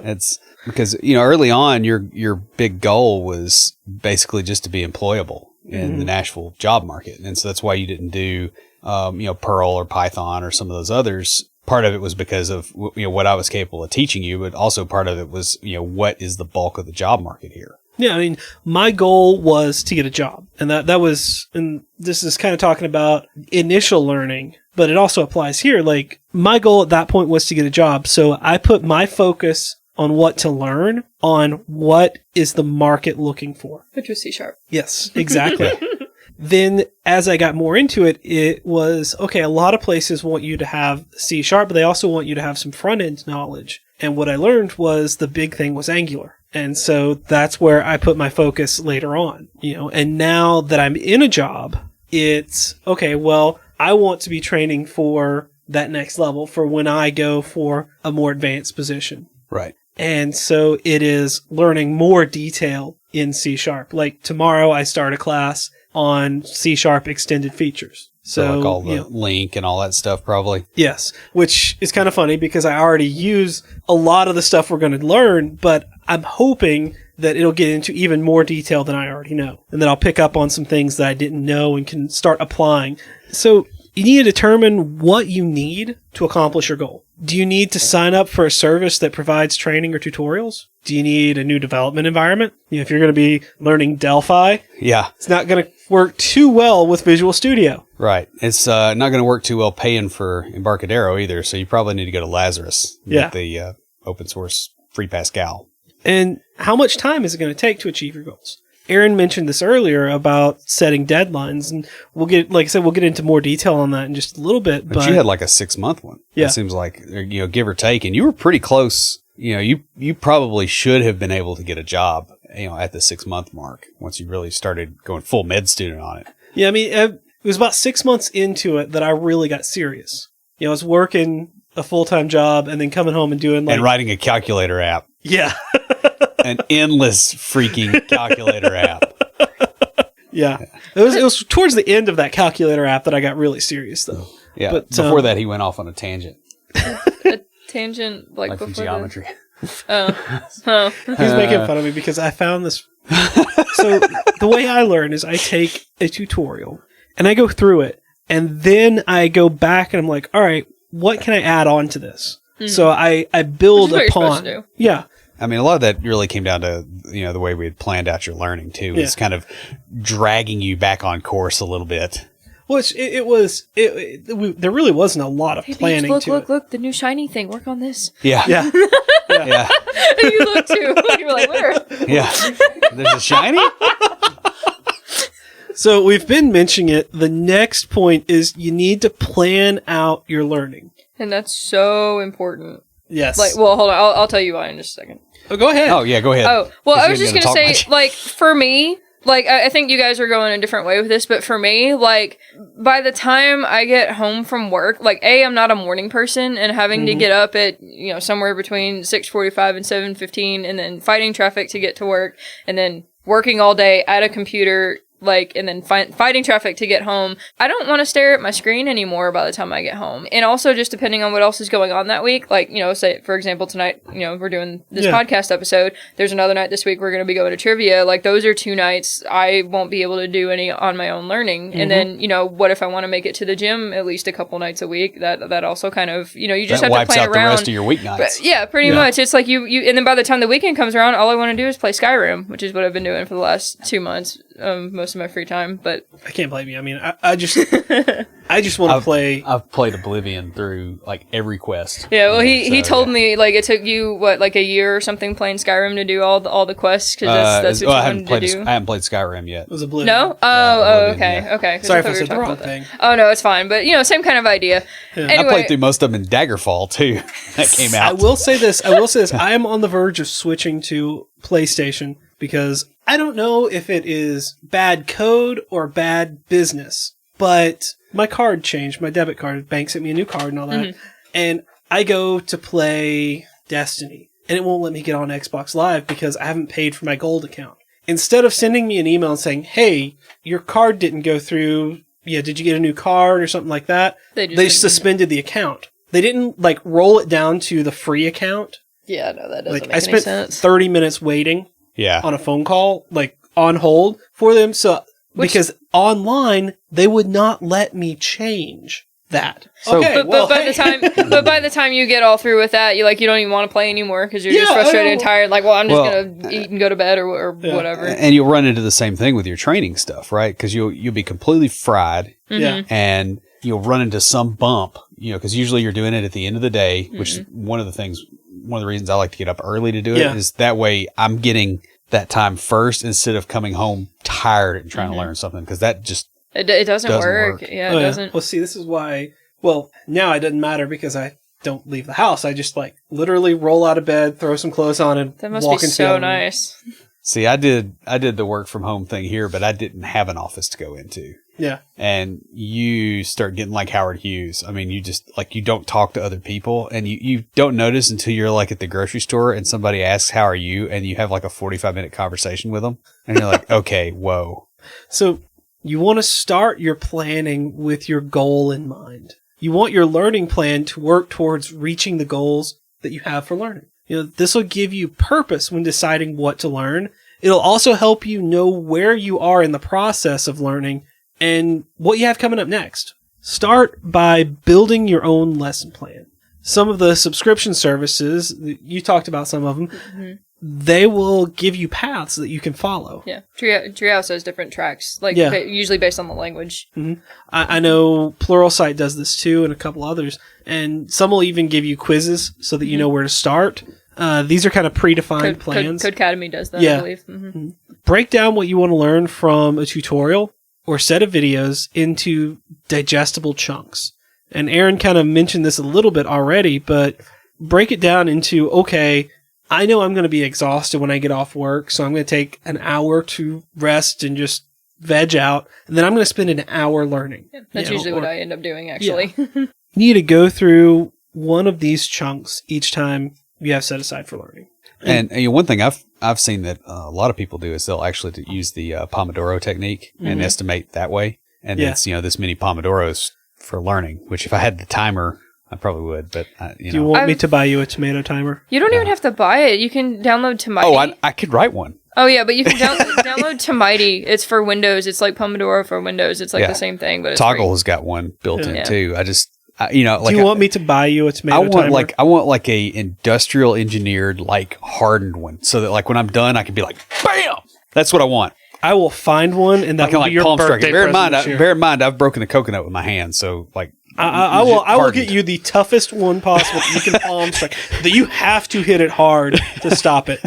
It's because, early on, your big goal was basically just to be employable in the Nashville job market. And so that's why you didn't do, Perl or Python or some of those others. Part of it was because of, what I was capable of teaching you, but also part of it was, what is the bulk of the job market here? Yeah, I mean, my goal was to get a job. And that was, and this is kind of talking about initial learning, but it also applies here. Like, my goal at that point was to get a job. So I put my focus on what to learn, on what is the market looking for. Which was C#. Yes, exactly. Then as I got more into it, it was, okay, a lot of places want you to have C#, but they also want you to have some front-end knowledge. And what I learned was the big thing was Angular. And so that's where I put my focus later on, and now that I'm in a job, it's, okay, well, I want to be training for that next level for when I go for a more advanced position. Right. And so it is learning more detail in C#. Like tomorrow I start a class on C# extended features. So like all the link and all that stuff, probably. Yes, which is kind of funny because I already use a lot of the stuff we're going to learn, but I'm hoping that it'll get into even more detail than I already know. And that I'll pick up on some things that I didn't know and can start applying. So you need to determine what you need to accomplish your goal. Do you need to sign up for a service that provides training or tutorials? Do you need a new development environment? If you're going to be learning Delphi, it's not going to work too well with Visual Studio. Right. It's not going to work too well paying for Embarcadero either, so you probably need to go to Lazarus with the open source free Pascal. And how much time is it going to take to achieve your goals? Erin mentioned this earlier about setting deadlines, and we'll get into more detail on that in just a little bit. But you had like a 6-month one. Yeah. It seems like, give or take, and you were pretty close. You probably should have been able to get a job, at the 6-month mark once you really started going full med student on it. Yeah. I mean, it was about 6 months into it that I really got serious. I was working a full-time job and then coming home and doing and writing a calculator app. Yeah. An endless freaking calculator app. Yeah. It was towards the end of that calculator app that I got really serious, though. Yeah. But before that, he went off on a tangent. A tangent, like from before geometry. He's making fun of me because I found this. So the way I learn is I take a tutorial and I go through it, and then I go back and I'm like, all right, what can I add on to this? So I build Which is what you're upon. supposed to do. Yeah. I mean, a lot of that really came down to, the way we had planned out your learning, too. It's kind of dragging you back on course a little bit. Well, there really wasn't a lot of planning Look, to it. look, the new shiny thing. Work on this. Yeah. Yeah. Yeah. You look too. You were like, where? Yeah. There's a shiny? So we've been mentioning it. The next point is you need to plan out your learning. And that's so important. Yes. Like, well, hold on. I'll tell you why in just a second. Oh, go ahead. Oh, yeah, go ahead. Oh, well, I was You just ain't going to gonna say, talk much. like, for me, like, I think you guys are going a different way with this, but for me, like, by the time I get home from work, like, I'm not a morning person, and having to get up at, somewhere between 6:45 and 7:15, and then fighting traffic to get to work, and then working all day at a computer, like, and then fighting traffic to get home. I don't want to stare at my screen anymore by the time I get home. And also just depending on what else is going on that week, like, say, for example, tonight, we're doing this podcast episode. There's another night this week we're going to be going to trivia. Like, those are 2 nights I won't be able to do any on my own learning. And then, what if I want to make it to the gym at least a couple nights a week? That also kind of, you just That have to wipes plan out around. the rest of your weeknights. But, yeah, pretty much. It's like you, and then by the time the weekend comes around, all I want to do is play Skyrim, which is what I've been doing for the last 2 months, most of my free time. But I can't blame you. I mean, I just want to play. I've played Oblivion through like every quest. yeah, well, he So, told me like it took you like a year or something playing Skyrim to do all the quests because that's what you I haven't wanted played. to do. I haven't played Skyrim yet. It was Oblivion. No? Oblivion, Okay, yeah. okay. 'Cause Sorry I if I thought we said were the talking wrong about thing. that. Oh no, it's fine. But same kind of idea. Anyway, I played through most of them in Daggerfall too. That came out. I will say this. I am on the verge of switching to PlayStation because I don't know if it is bad code or bad business, but my card changed. My debit card, bank sent me a new card and all that. And I go to play Destiny and it won't let me get on Xbox Live because I haven't paid for my gold account. Instead of sending me an email and saying, hey, your card didn't go through. Yeah, did you get a new card or something like that? They suspended the account. They didn't roll it down to the free account. yeah, no, that doesn't make I any spent sense. 30 minutes waiting Yeah. on a phone call, on hold for them. So because online they would not let me change that. So- Okay, But by the time you get all through with that, you don't even want to play anymore because you're just Yeah, I frustrated know. and tired. Like, well, I'm just Well, gonna eat and go to bed or whatever. And you'll run into the same thing with your training stuff, right? Because you'll be completely fried, yeah, and you'll run into some bump, because usually you're doing it at the end of the day, which is one of the reasons I like to get up early to do it. Yeah. Is that way I'm getting that time first instead of coming home tired and trying to learn something, because that just It doesn't work. Yeah, it Oh, yeah. doesn't. Well, see, this is why. Well, now it doesn't matter because I don't leave the house. I just literally roll out of bed, throw some clothes on, and That must walk be into the so other room. nice. see. I did the work from home thing here, but I didn't have an office to go into. Yeah, And you start getting like Howard Hughes. I mean, you just you don't talk to other people, and you don't notice until you're at the grocery store and somebody asks, how are you? And you have a 45-minute conversation with them. And you're like, okay, whoa. so you want to start your planning with your goal in mind. You want your learning plan to work towards reaching the goals that you have for learning. This will give you purpose when deciding what to learn. It'll also help you know where you are in the process of learning and what you have coming up next. Start by building your own lesson plan. Some of the subscription services, you talked about some of them, they will give you paths that you can follow. Yeah, Treehouse has different tracks, usually based on the language. I know Pluralsight does this too, and a couple others. And some will even give you quizzes so that you know where to start. These are kind of predefined plans. Codecademy does that, Yeah. I believe. Break down what you want to learn from a tutorial or set of videos into digestible chunks. And Erin kind of mentioned this a little bit already, but break it down into, okay, I know I'm going to be exhausted when I get off work, so I'm going to take an hour to rest and just veg out, and then I'm going to spend an hour learning. That's usually what I end up doing, actually. You need to go through one of these chunks each time you have set aside for learning. And one thing I've seen that a lot of people do is they'll actually use the Pomodoro technique and estimate that way. And it's this many Pomodoros for learning. Which if I had the timer, I probably would. But Do you want me to buy you a tomato timer? You don't even have to buy it. You can download Tomighty. Oh, I could write one. Oh yeah, but you can download Tomighty. It's for Windows. It's like Pomodoro for Windows. It's the same thing, but it's Toggle free. has got one built in Yeah. too. I just Do you want me to buy you a tomato timer? I want a industrial engineered hardened one, so that when I'm done, I can be bam. That's what I want. I will find one, and that will be your palm birthday striking. Bear in mind, I've broken a coconut with my hand, so I will get you the toughest one possible that you can palm strike. That you have to hit it hard to stop it.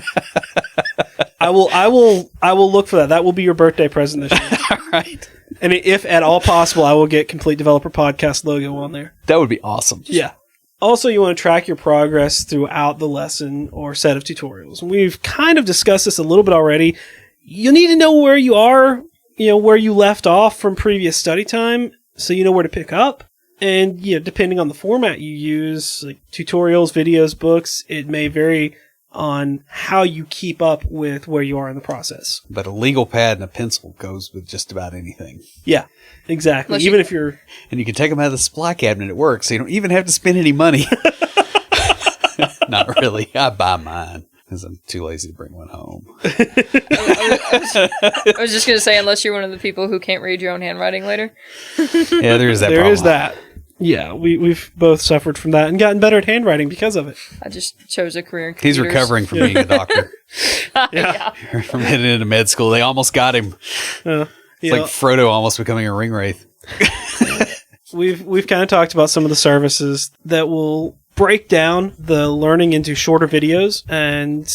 I will look for that. That will be your birthday present this year. All right. And if at all possible, I will get Complete Developer Podcast logo on there. That would be awesome. Yeah. Also, you want to track your progress throughout the lesson or set of tutorials. We've kind of discussed this a little bit already. You need to know where you are, where you left off from previous study time, so you know where to pick up. And, depending on the format you use, like tutorials, videos, books, it may vary on how you keep up with where you are in the process. But a legal pad and a pencil goes with just about anything. Yeah, exactly. Unless Even if you're... And you can take them out of the supply cabinet at work, so you don't even have to spend any money. Not really. I buy mine because I'm too lazy to bring one home. I was just going to say, unless you're one of the people who can't read your own handwriting later. Yeah, there is that There problem. is that. Yeah, we've both suffered from that and gotten better at handwriting because of it. I just chose a career in He's computers. recovering from being a doctor. Yeah. From heading into med school. They almost got him. It's like Frodo almost becoming a ring wraith. We've kind of talked about some of the services that will break down the learning into shorter videos, and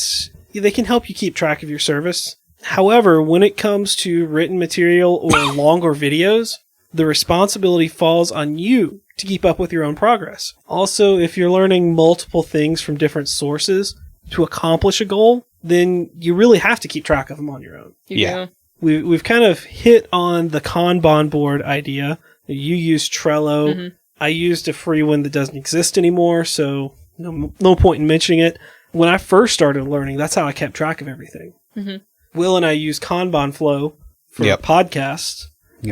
they can help you keep track of your service. However, when it comes to written material or longer videos, the responsibility falls on you to keep up with your own progress. Also, if you're learning multiple things from different sources to accomplish a goal, then you really have to keep track of them on your own. Yeah. We've kind of hit on the Kanban board idea. You use Trello. Mm-hmm. I used a free one that doesn't exist anymore, so no point in mentioning it. When I first started learning, that's how I kept track of everything. Mm-hmm. Will and I use Kanban Flow for podcasts.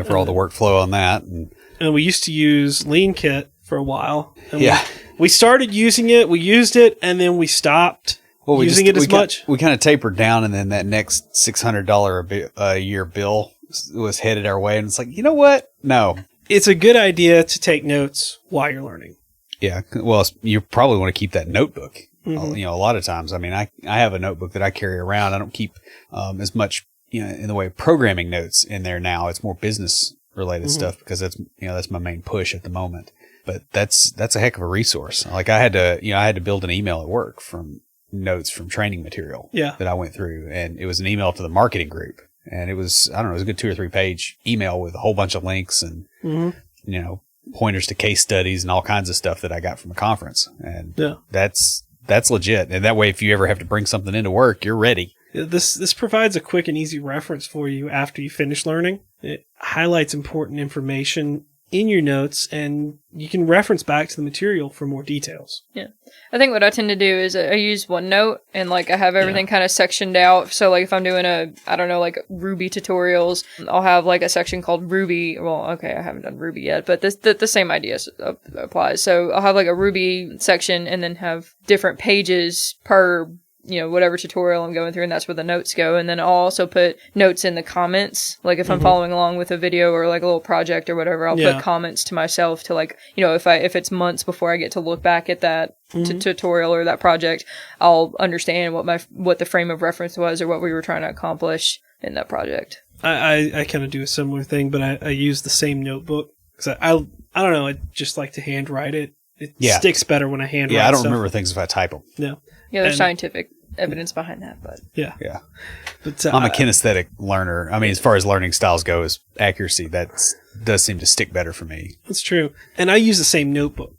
For all the workflow on that. And we used to use Lean Kit for a while. And Yeah. We started using it, we used it, and then we stopped using it as much. We kind of tapered down, and then that next $600 a year bill was headed our way. And it's like, you know what? No. It's a good idea to take notes while you're learning. Yeah. Well, you probably want to keep that notebook. Mm-hmm. A lot of times. I mean, I have a notebook that I carry around. I don't keep as much in the way of programming notes in there now. It's more business related stuff because that's my main push at the moment. But that's a heck of a resource. Like I had to build an email at work from notes from training material that I went through, and it was an email to the marketing group, and it was it was a good 2 or 3 page email with a whole bunch of links and pointers to case studies and all kinds of stuff that I got from a conference, and that's legit. And that way, if you ever have to bring something into work, you're ready. This provides a quick and easy reference for you after you finish learning. It highlights important information in your notes, and you can reference back to the material for more details. Yeah. I think what I tend to do is I use OneNote, and I have everything kind of sectioned out. So if I'm doing Ruby tutorials, I'll have a section called Ruby. Well, okay, I haven't done Ruby yet, but the same idea applies. So I'll have a Ruby section and then have different pages per whatever tutorial I'm going through, and that's where the notes go. And then I'll also put notes in the comments. If I'm following along with a video or a little project or whatever, I'll put comments to myself to if it's months before I get to look back at that tutorial or that project, I'll understand what the frame of reference was or what we were trying to accomplish in that project. I kind of do a similar thing, but I use the same notebook because I don't know, I just like to handwrite it. It sticks better when I handwrite. Yeah, I don't stuff. remember things if I type them. No. Yeah, there's scientific evidence behind that, but yeah. But I'm a kinesthetic learner. I mean, as far as learning styles go, as accuracy, that does seem to stick better for me. That's true. And I use the same notebook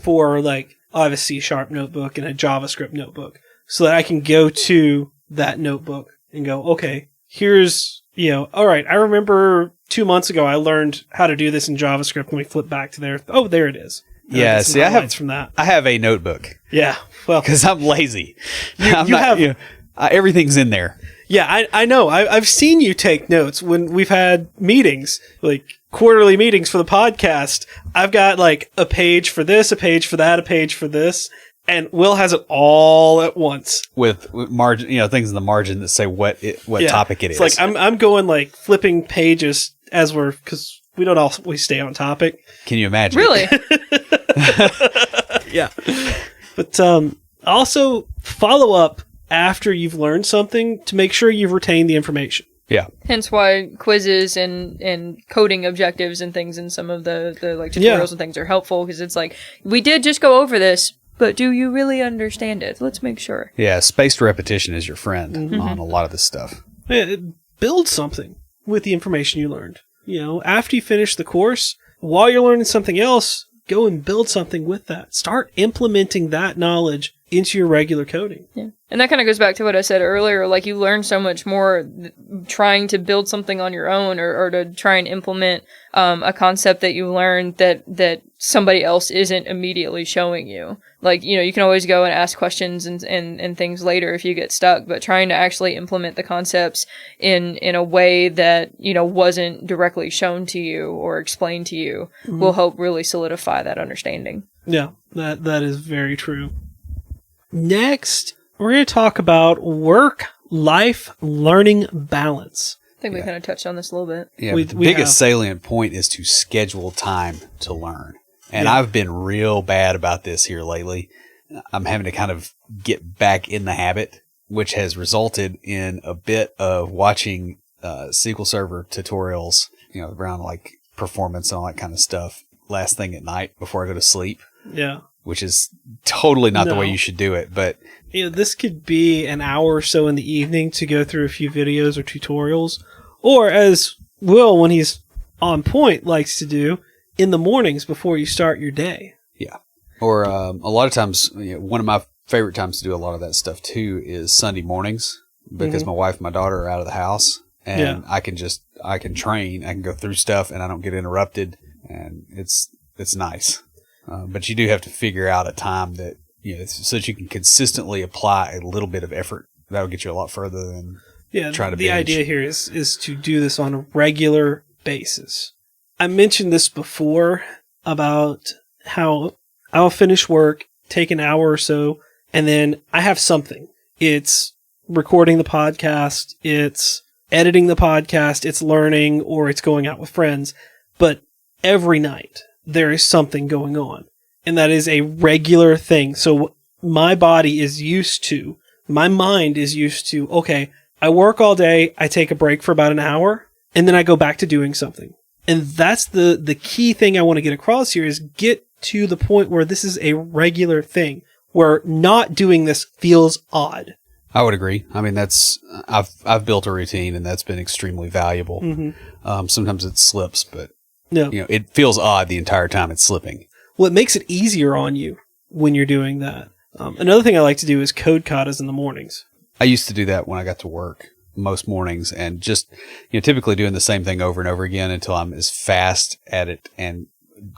for I have a C# notebook and a JavaScript notebook, so that I can go to that notebook and go, okay, here's all right, I remember 2 months ago I learned how to do this in JavaScript, and we flip back to there. Oh, there it is. Yeah, see, I have from that. I have a notebook. Yeah, well, because I'm lazy. Everything's in there. Yeah, I know. I've seen you take notes when we've had meetings, quarterly meetings for the podcast. I've got a page for this, a page for that, a page for this, and Will has it all at once with margin, things in the margin that say what topic it is. It's I'm going flipping pages as because we don't always stay on topic. Can you imagine? Really? Yeah. But also follow up after you've learned something to make sure you've retained the information. Yeah. Hence why quizzes and coding objectives and things in some of the tutorials and things are helpful, because it's we did just go over this, but do you really understand it? Let's make sure. Yeah, spaced repetition is your friend on a lot of this stuff. Yeah, build something with the information you learned. You know, after you finish the course, while you're learning something else, go and build something with that. Start implementing that knowledge into your regular coding. Yeah. And that kind of goes back to what I said earlier. Like, you learn so much more trying to build something on your own or to try and implement a concept that you learned that somebody else isn't immediately showing you. Like, you know, you can always go and ask questions and things later if you get stuck, but trying to actually implement the concepts in a way that, you know, wasn't directly shown to you or explained to you will help really solidify that understanding. Yeah, that is very true. Next, we're going to talk about work-life learning balance. I think we kind of touched on this a little bit. Yeah, We- but the we biggest have. salient point is to schedule time to learn. And Yeah. I've been real bad about this here lately. I'm having to kind of get back in the habit, which has resulted in a bit of watching SQL Server tutorials, you know, around like performance and all that kind of stuff last thing at night before I go to sleep, Yeah. which is totally not the way No. you should do it. But You know, this could be an hour or so in the evening to go through a few videos or tutorials, or as Will, when he's on point, likes to do, in the mornings before you start your day. yeah. Or a lot of times, you know, one of my favorite times to do a lot of that stuff too is Sunday mornings, because my wife and my daughter are out of the house, and Yeah. I can train, I can go through stuff and I don't get interrupted, and it's nice. But you do have to figure out a time that, you know, so that you can consistently apply a little bit of effort. That'll get you a lot further than Yeah, trying to the binge. idea here is to do this on a regular basis. I mentioned this before about how I'll finish work, take an hour or so, and then I have something. It's recording the podcast, it's editing the podcast, it's learning, or it's going out with friends. But every night there is something going on, and that is a regular thing. So my body is used to, my mind is used to, okay, I work all day, I take a break for about an hour, and then I go back to doing something. And that's the key thing I want to get across here, is get to the point where this is a regular thing, where not doing this feels odd. I would agree. I mean, I've built a routine, and that's been extremely valuable. Sometimes it slips, but No. you know, it feels odd the entire time it's slipping. Well, it makes it easier on you when you're doing that. Another thing I like to do is code katas in the mornings. I used to do that when I got to work most mornings, and just, you know, typically doing the same thing over and over again until I'm as fast at it and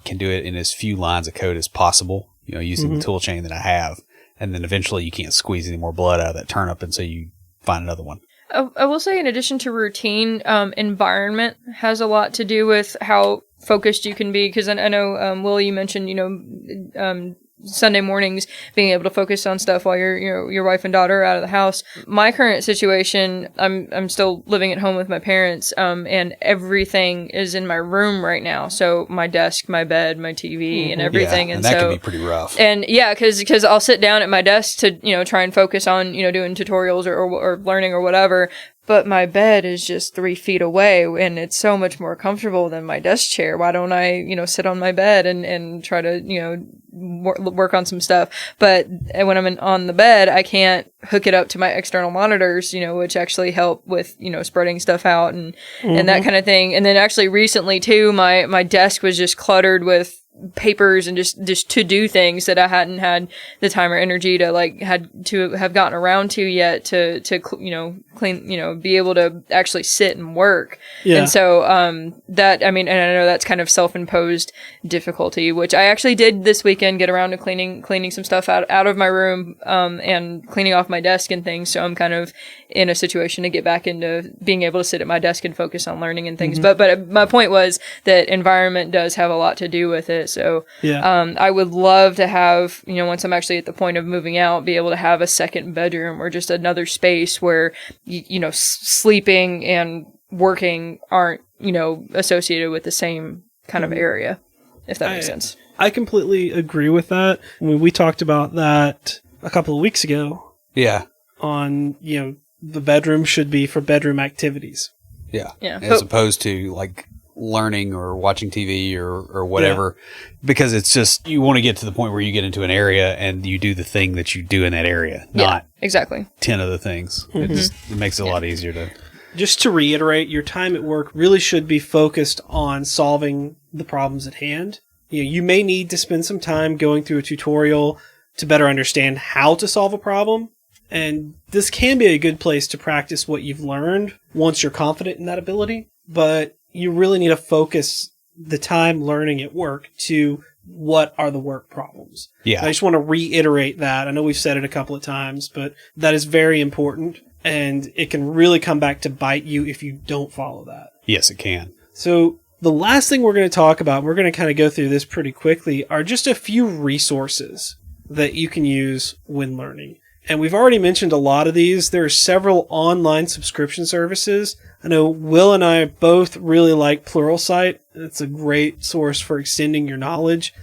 can do it in as few lines of code as possible, you know, using the tool chain that I have. And then eventually you can't squeeze any more blood out of that turnip, and so you find another one. I will say, in addition to routine, environment has a lot to do with how focused you can be. Because I know, Will, you mentioned, you know, Sunday mornings being able to focus on stuff while your wife and daughter are out of the house. My current situation, I'm still living at home with my parents, and everything is in my room right now. So my desk, my bed, my TV, and everything. Yeah, and that so can be pretty rough. And yeah, because I'll sit down at my desk to, you know, try and focus on, you know, doing tutorials or learning or whatever. But my bed is just 3 feet away, and it's so much more comfortable than my desk chair. Why don't I, you know, sit on my bed and try to, you know, work on some stuff? But when I'm on the bed, I can't hook it up to my external monitors, you know, which actually help with, you know, spreading stuff out and that kind of thing. And then actually recently too, my desk was just cluttered with papers and just to do things that I hadn't had the time or energy to had to have gotten around to yet to you know, clean, you know, be able to actually sit and work. Yeah. And so that, I mean, and I know that's kind of self-imposed difficulty, which I actually did this weekend, get around to cleaning some stuff out of my room and cleaning off my desk and things. So I'm kind of in a situation to get back into being able to sit at my desk and focus on learning and things. But my point was that environment does have a lot to do with it. So Yeah. I would love to have, you know, once I'm actually at the point of moving out, be able to have a second bedroom or just another space where, you know, sleeping and working aren't, you know, associated with the same kind of area, if that makes sense. I completely agree with that. We talked about that a couple of weeks ago Yeah. on, you know, the bedroom should be for bedroom activities. Yeah. Yeah. As opposed to like learning or watching TV or whatever, because it's just, you want to get to the point where you get into an area and you do the thing that you do in that area, not exactly 10 other things. It makes it a lot easier to. Just to reiterate, your time at work really should be focused on solving the problems at hand. You may need to spend some time going through a tutorial to better understand how to solve a problem. And this can be a good place to practice what you've learned once you're confident in that ability. But you really need to focus the time learning at work to what are the work problems. Yeah. And I just want to reiterate that. I know we've said it a couple of times, but that is very important. And it can really come back to bite you if you don't follow that. Yes, it can. So the last thing we're going to talk about, we're going to kind of go through this pretty quickly, are just a few resources that you can use when learning. And we've already mentioned a lot of these. There are several online subscription services. I know Will and I both really like Pluralsight. It's a great source for extending your knowledge.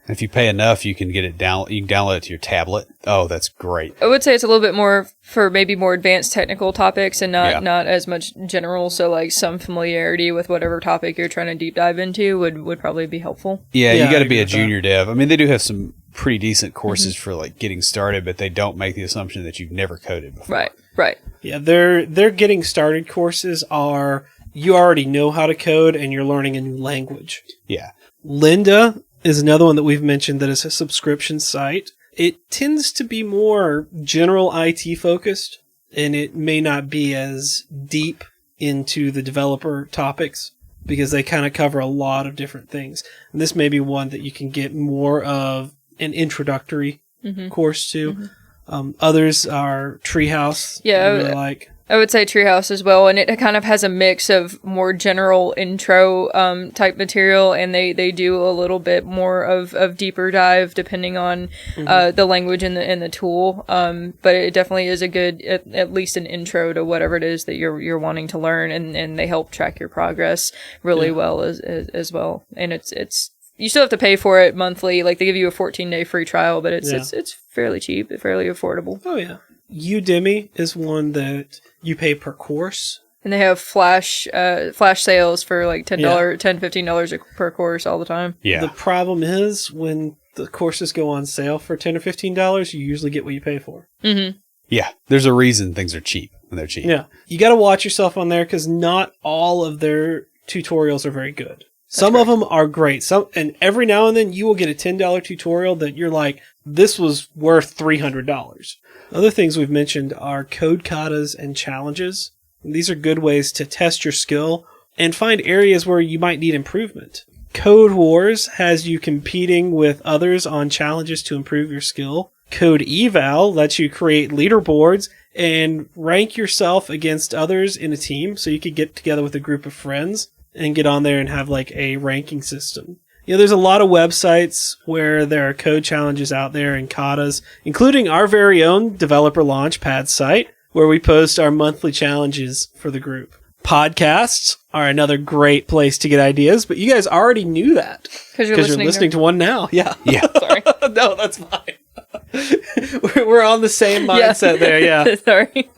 If you pay enough, you can get it down. You can download it to your tablet. Oh, that's great. I would say it's a little bit more for maybe more advanced technical topics and not as much general. So like some familiarity with whatever topic you're trying to deep dive into would probably be helpful. Yeah, Yeah, you got I to be agree a with that. junior dev. I mean, they do have some pretty decent courses for like getting started, but they don't make the assumption that you've never coded before. Right. Yeah, their getting started courses are, you already know how to code and you're learning a new language. Yeah. Lynda is another one that we've mentioned that is a subscription site. It tends to be more general IT focused, and it may not be as deep into the developer topics because they kind of cover a lot of different things. And this may be one that you can get more of an introductory course to. Others are Treehouse. Yeah, I really like. I would say Treehouse as well, and it kind of has a mix of more general intro type material, and they do a little bit more of deeper dive depending on the language and the tool. But it definitely is a good, at least an intro to whatever it is that you're wanting to learn, and they help track your progress really well as well. And it's you still have to pay for it monthly. Like they give you a 14-day free trial, but it's fairly cheap, fairly affordable. Oh yeah. Udemy is one that you pay per course. And they have flash sales for like $10, $15 per course all the time. Yeah. The problem is when the courses go on sale for $10 or $15, you usually get what you pay for. Mm-hmm. Yeah. There's a reason things are cheap when they're cheap. Yeah. You got to watch yourself on there because not all of their tutorials are very good. Some of them are great. And every now and then you will get a $10 tutorial that you're like, this was worth $300. Other things we've mentioned are code katas and challenges. These are good ways to test your skill and find areas where you might need improvement. Code Wars has you competing with others on challenges to improve your skill. Code Eval lets you create leaderboards and rank yourself against others in a team so you could get together with a group of friends and get on there and have like a ranking system. There's a lot of websites where there are code challenges out there and katas, including our very own Developer Launchpad site, where we post our monthly challenges for the group. Podcasts are another great place to get ideas, but you guys already knew that. Because you're listening to one now. Yeah. Yeah. Sorry. No, that's fine. We're on the same mindset there, yeah. Sorry.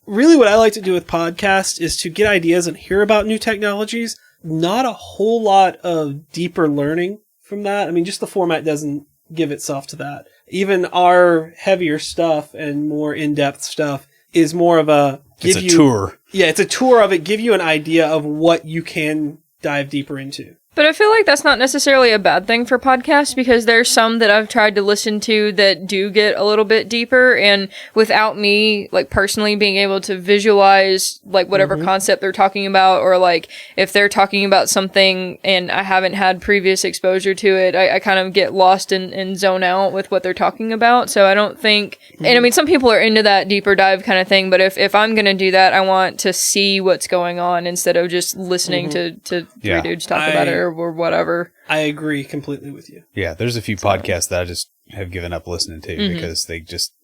Really what I like to do with podcasts is to get ideas and hear about new technologies. Not a whole lot of deeper learning from that. I mean, just the format doesn't give itself to that. Even our heavier stuff and more in-depth stuff is more of a... It's a tour. Yeah, it's a tour of it. Give you an idea of what you can dive deeper into. But I feel like that's not necessarily a bad thing for podcasts because there's some that I've tried to listen to that do get a little bit deeper, and without me like personally being able to visualize like whatever concept they're talking about, or like if they're talking about something and I haven't had previous exposure to it, I kind of get lost and zone out with what they're talking about. So I don't think, and I mean some people are into that deeper dive kind of thing, but if I'm gonna do that, I want to see what's going on instead of just listening to three dudes talk about it or whatever. I agree completely with you. Yeah, there's a few podcasts that I just have given up listening to because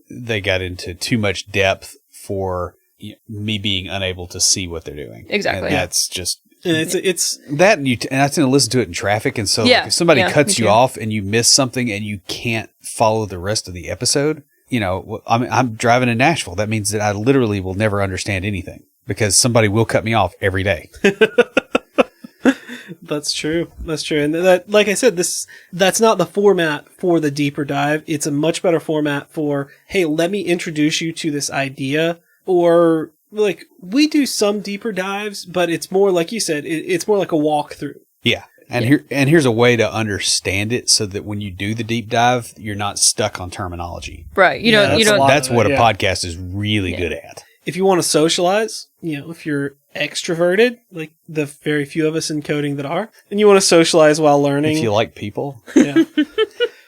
they got into too much depth for me being unable to see what they're doing. Exactly. And that's just... And it's that, and I tend to listen to it in traffic, and so like, if somebody cuts you off and you miss something and you can't follow the rest of the episode, I'm driving to Nashville. That means that I literally will never understand anything because somebody will cut me off every day. That's true. That's true. And that, like I said, that's not the format for the deeper dive. It's a much better format for, hey, let me introduce you to this idea. Or like we do some deeper dives, but it's more like you said, it's more like a walkthrough. Yeah. And here's a way to understand it so that when you do the deep dive, you're not stuck on terminology. Right. That's what a podcast is really good at. If you want to socialize, if you're extroverted, like the very few of us in coding that are, and you want to socialize while learning. If you like people. Yeah.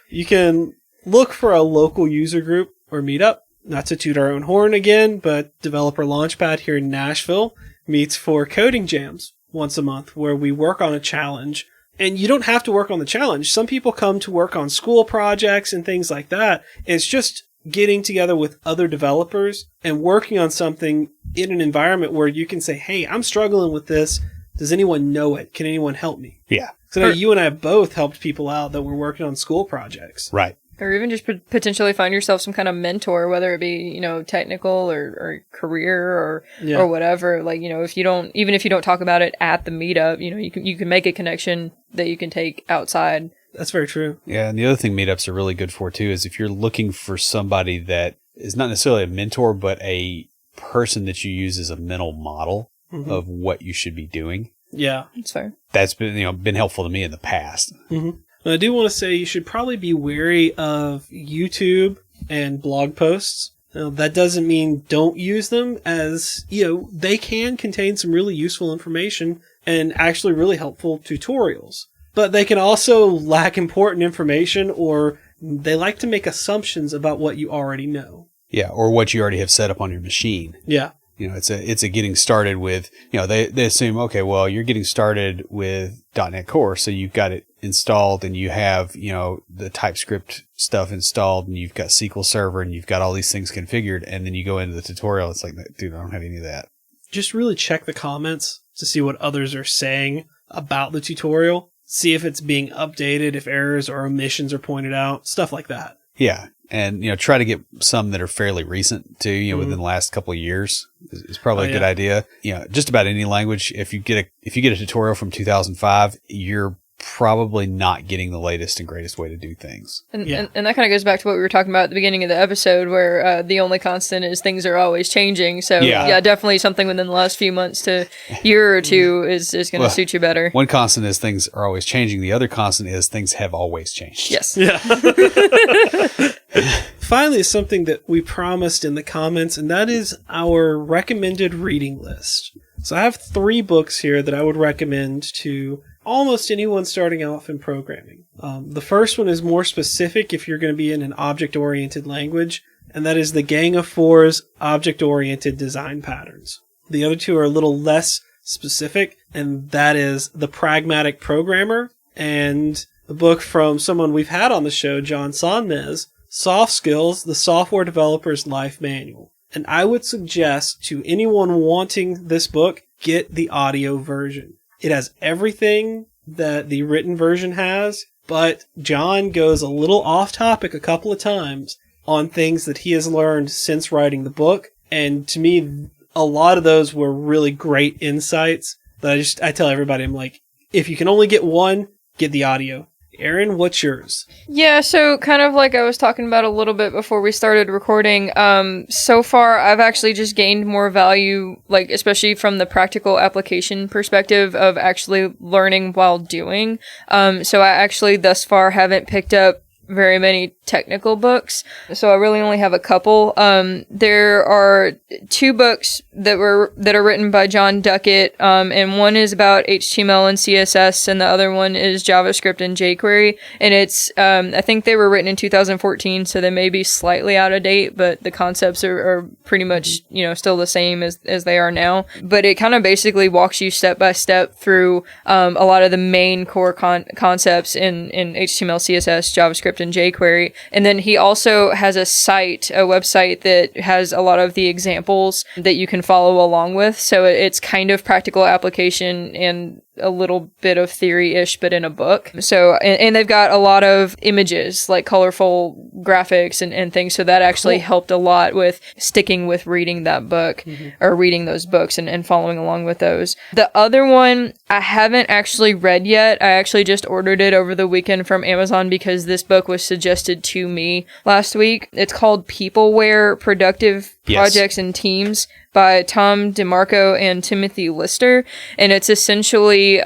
You can look for a local user group or meetup. Not to toot our own horn again, but Developer Launchpad here in Nashville meets for coding jams once a month where we work on a challenge. And you don't have to work on the challenge. Some people come to work on school projects and things like that. It's just getting together with other developers and working on something in an environment where you can say, hey, I'm struggling with this. Does anyone know it? Can anyone help me? Yeah. So you and I both helped people out that were working on school projects. Right. Or even just potentially find yourself some kind of mentor, whether it be, technical or career or whatever. Like, if you don't talk about it at the meetup, you can make a connection that you can take outside. That's very true. Yeah. And the other thing meetups are really good for too is if you're looking for somebody that is not necessarily a mentor, but a person that you use as a mental model of what you should be doing. Yeah. That's fair. That's been helpful to me in the past. Mm-hmm. I do want to say you should probably be wary of YouTube and blog posts. Now, that doesn't mean don't use them, as, they can contain some really useful information and actually really helpful tutorials. But they can also lack important information, or they like to make assumptions about what you already know. Yeah, or what you already have set up on your machine. Yeah. It's a getting started with, they assume, okay, well, you're getting started with .NET Core, so you've got it installed and you have, the TypeScript stuff installed and you've got SQL Server and you've got all these things configured, and then you go into the tutorial, it's like, dude, I don't have any of that. Just really check the comments to see what others are saying about the tutorial. See if it's being updated, if errors or omissions are pointed out, stuff like that. Yeah. And, try to get some that are fairly recent too, within the last couple of years is probably a good idea. Just about any language. If you get a tutorial from 2005, you're probably not getting the latest and greatest way to do things. And that kind of goes back to what we were talking about at the beginning of the episode, where the only constant is things are always changing. So definitely something within the last few months to year or two is going to suit you better. One constant is things are always changing. The other constant is things have always changed. Yes. Yeah. Finally, something that we promised in the comments, and that is our recommended reading list. So I have 3 books here that I would recommend to almost anyone starting off in programming. The first one is more specific if you're going to be in an object-oriented language, and that is The Gang of Four's Object-Oriented Design Patterns. The other 2 are a little less specific, and that is The Pragmatic Programmer and a book from someone we've had on the show, John Sonmez, Soft Skills, The Software Developer's Life Manual. And I would suggest to anyone wanting this book, get the audio version. It has everything that the written version has, but John goes a little off topic a couple of times on things that he has learned since writing the book. And to me, a lot of those were really great insights that I tell everybody, I'm like, if you can only get one, get the audio. Erin, what's yours? Yeah, so kind of like I was talking about a little bit before we started recording, so far I've actually just gained more value, like especially from the practical application perspective of actually learning while doing. So I actually thus far haven't picked up very many technical books, so I really only have a couple. There are 2 books that are written by John Duckett, and one is about HTML and CSS, and the other one is JavaScript and jQuery. And it's I think they were written in 2014, so they may be slightly out of date, but the concepts are pretty much still the same as they are now. But it kind of basically walks you step by step through a lot of the main core concepts in HTML, CSS, JavaScript, and jQuery. And then he also has a website that has a lot of the examples that you can follow along with. So it's kind of practical application and a little bit of theory-ish, but in a book. So, and they've got a lot of images, like colorful graphics and things. So that actually helped a lot with sticking with reading that book or reading those books and following along with those. The other one I haven't actually read yet. I actually just ordered it over the weekend from Amazon because this book was suggested to me last week. It's called Peopleware: Productive Projects and Teams by Tom DeMarco and Timothy Lister. And it's essentially,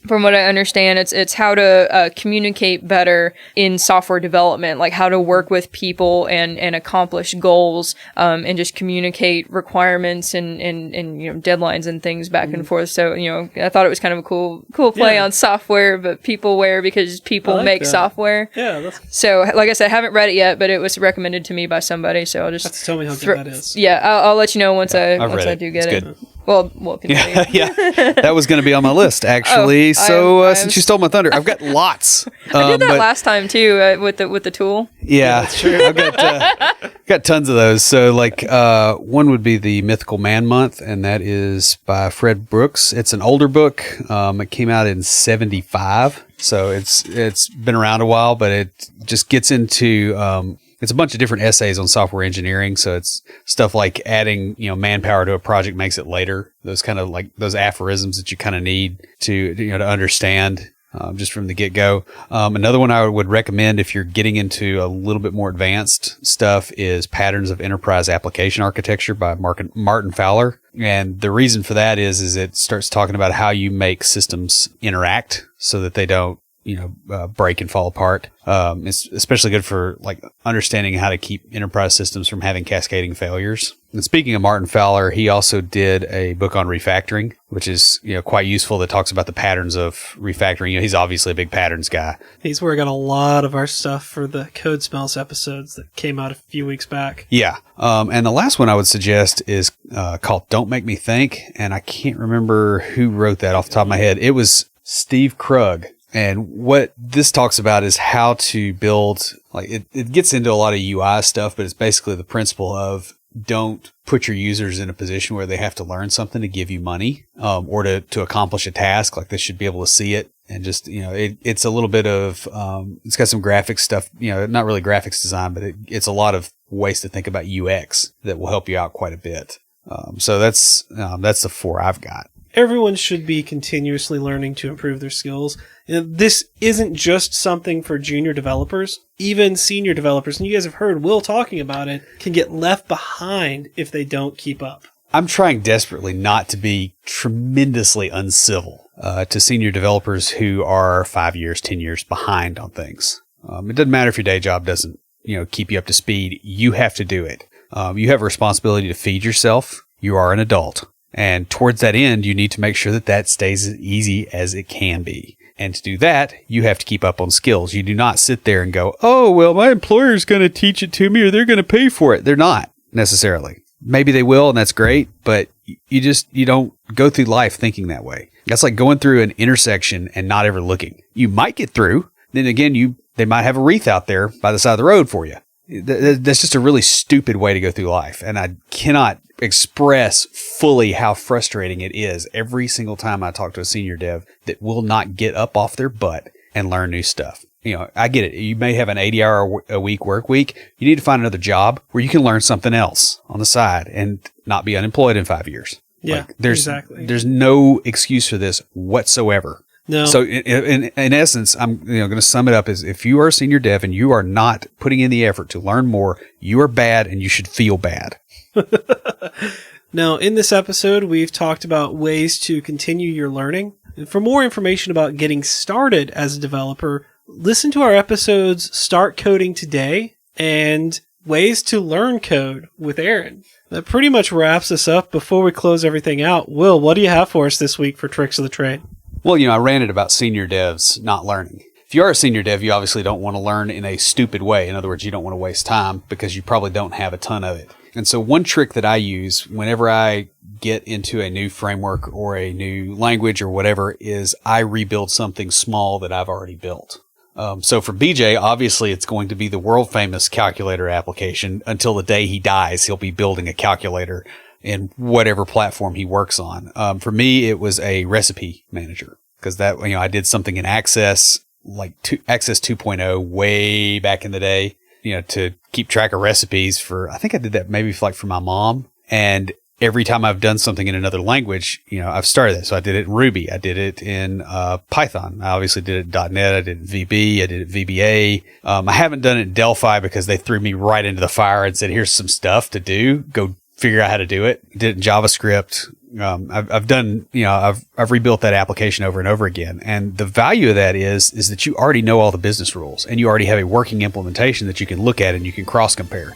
from what I understand, it's how to communicate better in software development, like how to work with people and accomplish goals, and just communicate requirements and deadlines and things back and forth. So, I thought it was kind of a cool play on software, but peopleware because people make software. Yeah. So, like I said, I haven't read it yet, but it was recommended to me by somebody. So I'll just Have to tell me how good that is. Yeah, I'll let you know once I do get It's it. good. Well, continue. Yeah, that was going to be on my list actually. Since you stole my thunder, I've got lots. I did that last time too with the tool. Yeah, that's true. I've got tons of those. So one would be the Mythical Man Month, and that is by Fred Brooks. It's an older book. It came out in '75, so it's been around a while, but it just gets into it's a bunch of different essays on software engineering. So it's stuff like adding, manpower to a project makes it later. Those kind of like those aphorisms that you kind of need to understand, just from the get go. Another one I would recommend if you're getting into a little bit more advanced stuff is Patterns of Enterprise Application Architecture by Martin Fowler. And the reason for that is it starts talking about how you make systems interact so that they don't, break and fall apart. It's especially good for like understanding how to keep enterprise systems from having cascading failures. And speaking of Martin Fowler, he also did a book on refactoring, which is, quite useful, that talks about the patterns of refactoring. He's obviously a big patterns guy. He's working on a lot of our stuff for the Code Smells episodes that came out a few weeks back. Yeah. And the last one I would suggest is called Don't Make Me Think. And I can't remember who wrote that off the top of my head. It was Steve Krug. And what this talks about is how to build, like it gets into a lot of UI stuff, but it's basically the principle of don't put your users in a position where they have to learn something to give you money, or to accomplish a task. Like they should be able to see it. And just, it's a little bit of, it's got some graphics stuff, not really graphics design, but it's a lot of ways to think about UX that will help you out quite a bit. So that's the 4 I've got. Everyone should be continuously learning to improve their skills. This isn't just something for junior developers. Even senior developers, and you guys have heard Will talking about it, can get left behind if they don't keep up. I'm trying desperately not to be tremendously uncivil to senior developers who are 5 years, 10 years behind on things. It doesn't matter if your day job doesn't, keep you up to speed. You have to do it. You have a responsibility to feed yourself. You are an adult. And towards that end, you need to make sure that stays as easy as it can be. And to do that, you have to keep up on skills. You do not sit there and go, oh, well, my employer's going to teach it to me or they're going to pay for it. They're not necessarily. Maybe they will, and that's great, but you don't go through life thinking that way. That's like going through an intersection and not ever looking. You might get through. Then again, they might have a wreath out there by the side of the road for you. That's just a really stupid way to go through life. And I cannot express fully how frustrating it is every single time I talk to a senior dev that will not get up off their butt and learn new stuff. I get it. You may have an 80-hour-a-week work week. You need to find another job where you can learn something else on the side and not be unemployed in 5 years. Yeah, exactly. There's no excuse for this whatsoever. No. So in essence, I'm going to sum it up as if you are a senior dev and you are not putting in the effort to learn more, you are bad and you should feel bad. Now, in this episode, we've talked about ways to continue your learning. And for more information about getting started as a developer, listen to our episodes Start Coding Today and Ways to Learn Code with Erin. That pretty much wraps us up. Before we close everything out, Will, what do you have for us this week for Tricks of the Trade? Well, I ranted about senior devs not learning. If you are a senior dev, you obviously don't want to learn in a stupid way. In other words, you don't want to waste time because you probably don't have a ton of it. And so one trick that I use whenever I get into a new framework or a new language or whatever is I rebuild something small that I've already built. So for BJ, obviously it's going to be the world famous calculator application. Until the day he dies, he'll be building a calculator in whatever platform he works on. For me, it was a recipe manager. because that, I did something in Access, Access 2.0 way back in the day, to keep track of recipes I think I did that maybe for my mom. And every time I've done something in another language, I've started it. So I did it in Ruby. I did it in Python. I obviously did it in .NET. I did it in VB. I did it in VBA. I haven't done it in Delphi because they threw me right into the fire and said, here's some stuff to do. Go figure out how to do it. Did it in JavaScript. I've done, I've rebuilt that application over and over again. And the value of that is that you already know all the business rules and you already have a working implementation that you can look at and you can cross compare.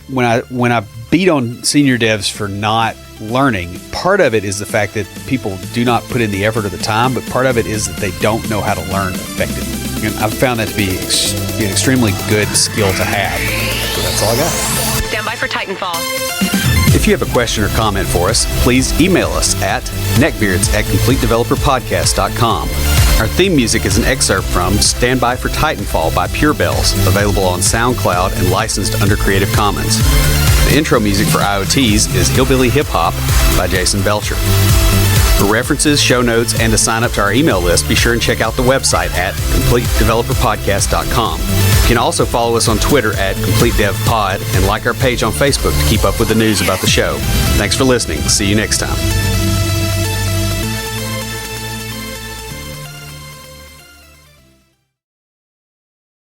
When I beat on senior devs for not learning, part of it is the fact that people do not put in the effort or the time, but part of it is that they don't know how to learn effectively. And I've found that to be an extremely good skill to have. So that's all I got. Stand by for Titanfall. If you have a question or comment for us, please email us at neckbeards@completedeveloperpodcast.com. Our theme music is an excerpt from Stand By for Titanfall by Pure Bells, available on SoundCloud and licensed under Creative Commons. The intro music for IoTs is Hillbilly Hip Hop by Jason Belcher. For references, show notes, and to sign up to our email list, be sure and check out the website at CompleteDeveloperPodcast.com. You can also follow us on Twitter at CompleteDevPod and like our page on Facebook to keep up with the news about the show. Thanks for listening. See you next time.